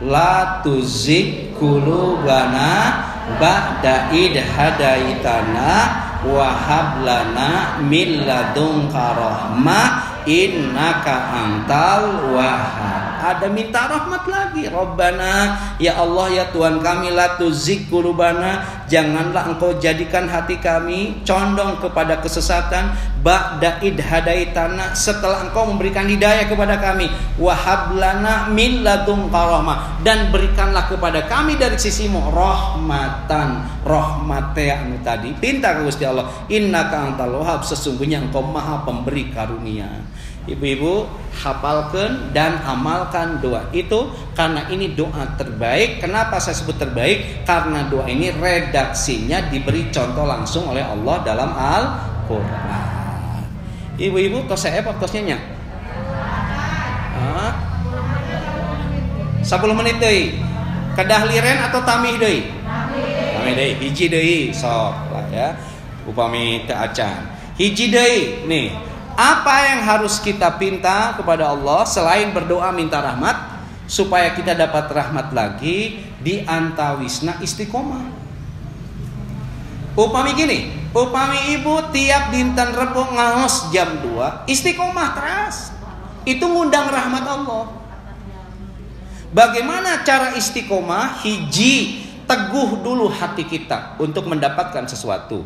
la tuzigh qulubana ba'da id hadaitana wa hab lana min ladunka rahmah innaka antal wahhab. Ada minta rahmat lagi. Rabbana ya Allah ya Tuhan kami la tuzigh qulubana, janganlah engkau jadikan hati kami condong kepada kesesatan ba'da id hadaitana, setelah engkau memberikan hidayah kepada kami, wa hab lana min ladunka rahmah, dan berikanlah kepada kami dari sisimu rahmatan, rahmatnya anu tadi pinta ke Gusti Allah, innaka antal wahhab, sesungguhnya engkau maha pemberi karunia. Ibu-ibu hafalkan dan amalkan doa itu, karena ini doa terbaik. Kenapa saya sebut terbaik? Karena doa ini redaksinya diberi contoh langsung oleh Allah dalam Al-Quran. Ibu-ibu tos saya apa tosnya nya? 10 menit deui. Kedah liren atau tamih deui? Tamih deui, hiji deui sok lah ya. Upami teu acan. Hiji deui nih. Apa yang harus kita pinta kepada Allah selain berdoa minta rahmat, supaya kita dapat rahmat lagi, di antawisna istiqomah. Upami gini, upami ibu tiap dinten Rebo ngaos jam 2 istiqomah terus, itu ngundang rahmat Allah. Bagaimana cara istiqomah? Hiji, teguh dulu hati kita untuk mendapatkan sesuatu.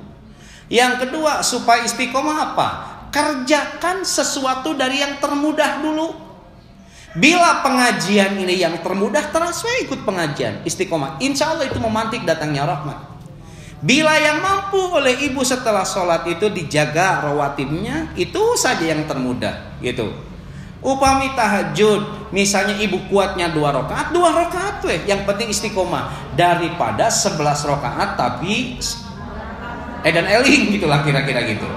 Yang kedua, supaya istiqomah apa? Kerjakan sesuatu dari yang termudah dulu. Bila pengajian ini yang termudah, terus ikut pengajian istiqomah. Insya Allah itu memantik datangnya rahmat. Bila yang mampu oleh ibu setelah sholat itu dijaga rawatibnya, itu saja yang termudah gitu. Upami tahajud, misalnya ibu kuatnya 2 rakaat yang penting istiqomah daripada 11 rakaat tapi dan eling gitulah kira-kira gitu.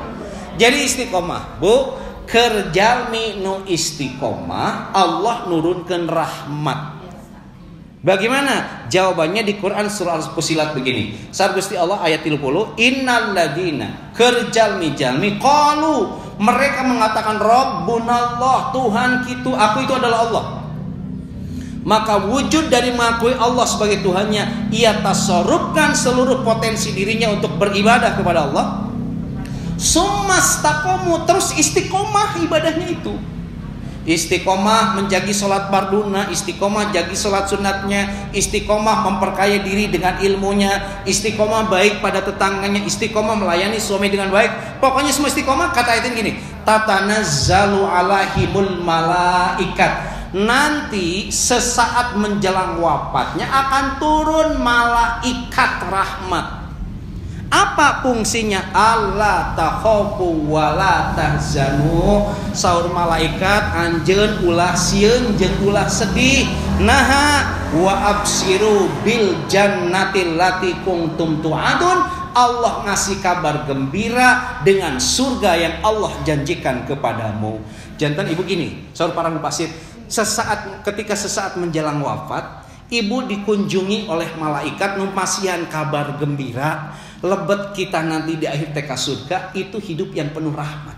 Jadi istiqomah, Bu. Kerjalmi nu istiqomah, Allah nurunkan rahmat. Bagaimana? Jawabannya di Quran surah Al-Fusilat begini. Sar Gusti Allah ayat 30, innal ladina kerjalmi jalmi qalu, mereka mengatakan Rabbunallah, Tuhan kita, aku itu adalah Allah. Maka wujud dari mengakui Allah sebagai Tuhannya, ia tasarrufkan seluruh potensi dirinya untuk beribadah kepada Allah. Summastaqomu, terus istiqomah ibadahnya itu. Istiqomah menjagi sholat farduna, istiqomah jagi sholat sunatnya, istiqomah memperkaya diri dengan ilmunya, istiqomah baik pada tetangganya, istiqomah melayani suami dengan baik. Pokoknya semua istiqomah. Kata ayatin gini, tatanazzalu alaihimul malaikat, nanti sesaat menjelang wafatnya akan turun malaikat rahmat. Apa fungsinya? Allah takhofu wala tahzanu. Saur malaikat, anjeun ulah sieun jeung ulah sedih. Naha wa absiru bil jannatil lati kuntum tu'adun. Allah ngasih kabar gembira dengan surga yang Allah janjikan kepadamu. Jantan ibu gini, saur para mufassir, ketika sesaat menjelang wafat, ibu dikunjungi oleh malaikat numpasian kabar gembira. Lebet kita nanti di akhir TK surga itu hidup yang penuh rahmat.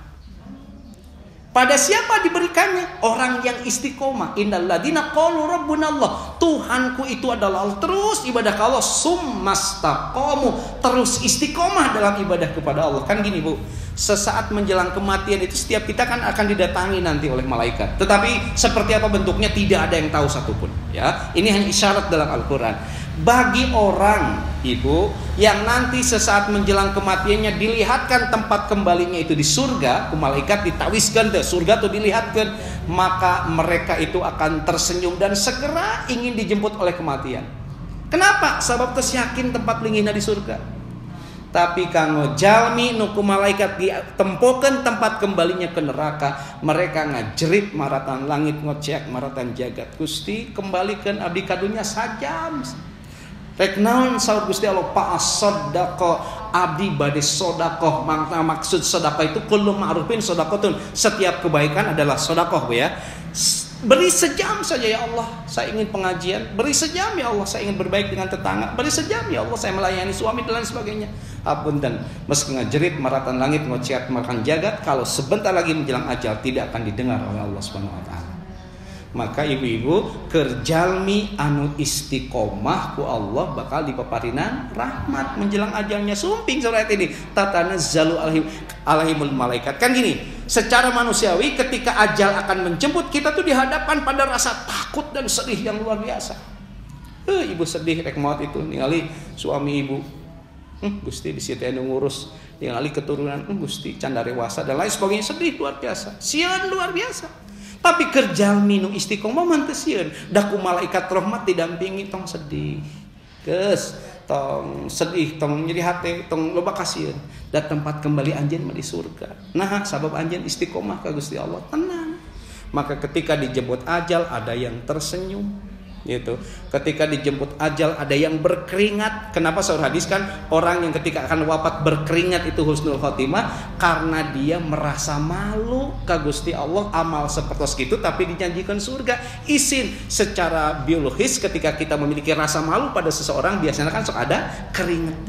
Pada siapa diberikannya? Orang yang istiqomah. Innal ladina qalu rabbunallah, Tuhanku itu adalah Allah. Terus ibadah ke Allah, summastaqomu, terus istiqomah dalam ibadah kepada Allah. Kan gini Bu, sesaat menjelang kematian itu setiap kita kan akan didatangi nanti oleh malaikat. Tetapi seperti apa bentuknya tidak ada yang tahu satupun. Ya, ini hanya isyarat dalam Al-Quran. Bagi orang ibu yang nanti sesaat menjelang kematiannya dilihatkan tempat kembalinya itu di surga, malaikat ditawiskan ke surga tuh dilihatkan, maka mereka itu akan tersenyum dan segera ingin dijemput oleh kematian. Kenapa? Sebab yakin tempat linggihna di surga. Tapi kanggo jalmi nuku malaikat ditempokeun tempat kembalinya ke neraka, mereka ngajerit maratan langit ngocek maratan jagat. Gusti kembalikan abdi kadunya sajam. Rek naon saur Gusti Allah pa sodako abdi bade sodakoh. Maksud sodakoh itu kullu ma'rufin sodakotun, setiap kebaikan adalah sodakoh Bu ya. Beri sejam saja ya Allah, saya ingin pengajian. Beri sejam ya Allah, saya ingin berbaik dengan tetangga. Beri sejam ya Allah, saya melayani suami dan lain sebagainya. Apunten, meski ngajerit maratan langit ngociat makan jagat, kalau sebentar lagi menjelang ajal tidak akan didengar oleh Allah Subhanahu wa taala. Maka ibu-ibu kerjalmi anu istiqomah ku Allah bakal dipaparinan rahmat menjelang ajalnya. Sumping surat ini tatanazzalu alaihimul malaikat. Kan gini, secara manusiawi ketika ajal akan menjemput kita tuh dihadapkan pada rasa takut dan sedih yang luar biasa. Ibu sedih rek maut itu ningali suami ibu. Gusti di situ anu ngurus ningali keturunan Gusti candarewasa dan lain sebagainya, sedih luar biasa. Sieun luar biasa. Tapi kerjal minum istiqomah mantesieun, daku malaikat rahmat didampingi tong sedih. Geus tong sedih, tong nyeri hati, tong loba kasieun. Da tempat kembali anjeun mah di surga. Nah, sabab anjeun istiqomah ka Gusti Allah, tenang. Maka ketika dijemput ajal ada yang tersenyum. Gitu. Ketika dijemput ajal ada yang berkeringat. Kenapa saur hadis kan orang yang ketika akan wafat berkeringat itu husnul khotimah, karena dia merasa malu ka Gusti Allah amal seperti itu tapi dijanjikan surga. Isin secara biologis ketika kita memiliki rasa malu pada seseorang biasanya kan sok ada keringat.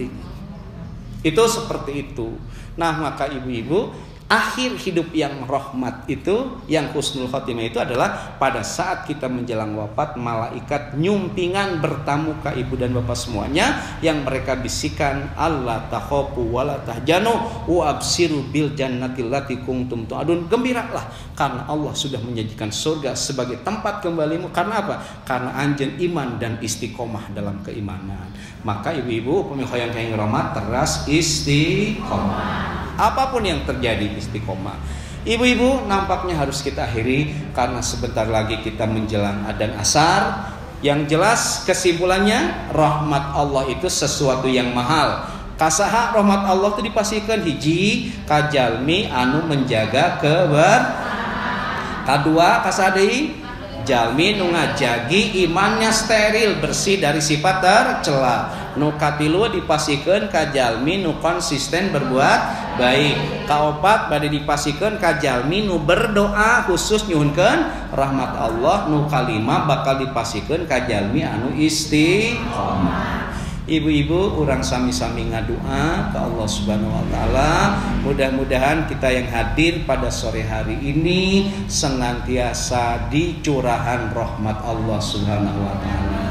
Itu seperti itu. Nah, maka ibu-ibu, akhir hidup yang rahmat itu, yang husnul khotimah itu adalah pada saat kita menjelang wafat, malaikat nyumpingan bertamu ke ibu dan bapak semuanya, yang mereka bisikan Allah takhofu wala tahjanu wa absiru bil jannatil lati kuntum tu'adun. Gembiralah karena Allah sudah menjanjikan surga sebagai tempat kembalimu. Karena apa? Karena anjeun iman dan istiqomah dalam keimanan. Maka ibu-ibu pemihoyang kaing rahmat teras istiqomah. Apapun yang terjadi istiqomah. Ibu-ibu, nampaknya harus kita akhiri karena sebentar lagi kita menjelang adzan asar. Yang jelas kesimpulannya, rahmat Allah itu sesuatu yang mahal. Kasaha rahmat Allah itu dipastikan hiji kajalmi anu menjaga kadua kasadei jalmi nu ngajagi imannya steril bersih dari sifat tercela. Nu katilu dipasikeun ka jalmi nu konsisten berbuat baik. Kaopat bade dipasikeun ka jalmi nu berdoa khusus nyuhunkeun rahmat Allah. Nu kalima bakal dipasikeun ka jalmi anu istiqomah. Ibu-ibu, urang sami-sami ngadoa ke Allah Subhanahu wa taala. Mudah-mudahan kita yang hadir pada sore hari ini senantiasa dicurahan rahmat Allah Subhanahu wa taala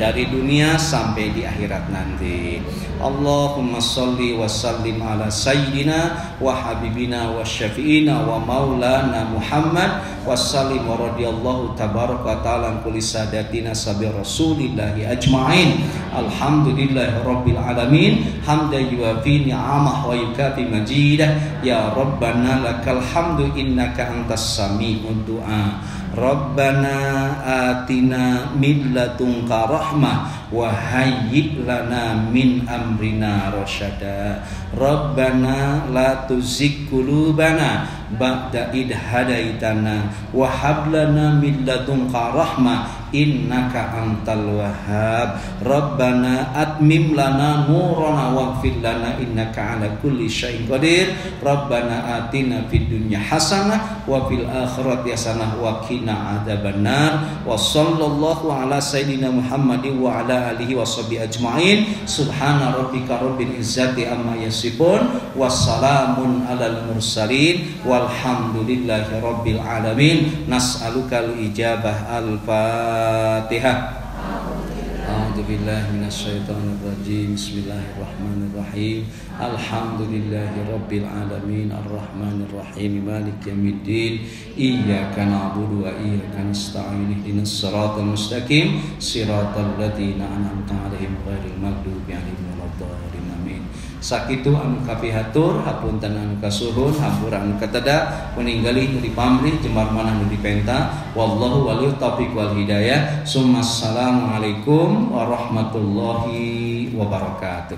dari dunia sampai di akhirat nanti. Allahumma salli wa sallim ala sayyidina wa habibina wa syafi'ina wa maulana Muhammad wa sallim wa radiyallahu tabaraka wa ta'ala kulli sadatina sabi rasulillahi ajma'in. Alhamdulillahi rabbil alamin hamdan yuwafi ni'amah wa yukafi majidah. Ya Rabbana lakal hamdu innaka antas sami'ud du'a. Rabbana atina min ladunka rahmah wa hayyi lana min amrina rasyada. Rabbana la tuzigh qulubana ba'da id hadaitana wa hab lana min ladunka rahmah innaka antal wahhab. Rabbana atmim lana nurana waghfir lana innaka ala kulli syai'in qadir. Rabbana atina fid dunya hasanah wa fil akhirati hasanah wa qina adzabannar. Wa sallallahu ala sayyidina Muhammadin wa ala alihi washabihi ajmain. Subhana rabbika rabbil izzati amma yasifun wassalamun alal mursalin walhamdulillahi rabbil alamin. Nas'alukal ijabah al-Fatihah. A'udzu billahi minasyaitonir rajim. Bismillahirrahmanirrahim. Alhamdulillahi rabbil alamin arrahmanir rahim maliki yaumiddin. Iyyaka na'budu wa iyyaka nasta'in. Ihdinas siratal mustaqim siratal ladzina an'amta 'alaihim ghairil maghdubi 'alaihim waladdallin. Amin. Sakitu anu kapihatur hapunten anu kasuhun hampura anu kateda meninggali nu dipamrih jemar manah nu dipenta. Wallahu waliyut taufiq wal hidayah. Assalamualaikum warahmatullahi wabarakatuh.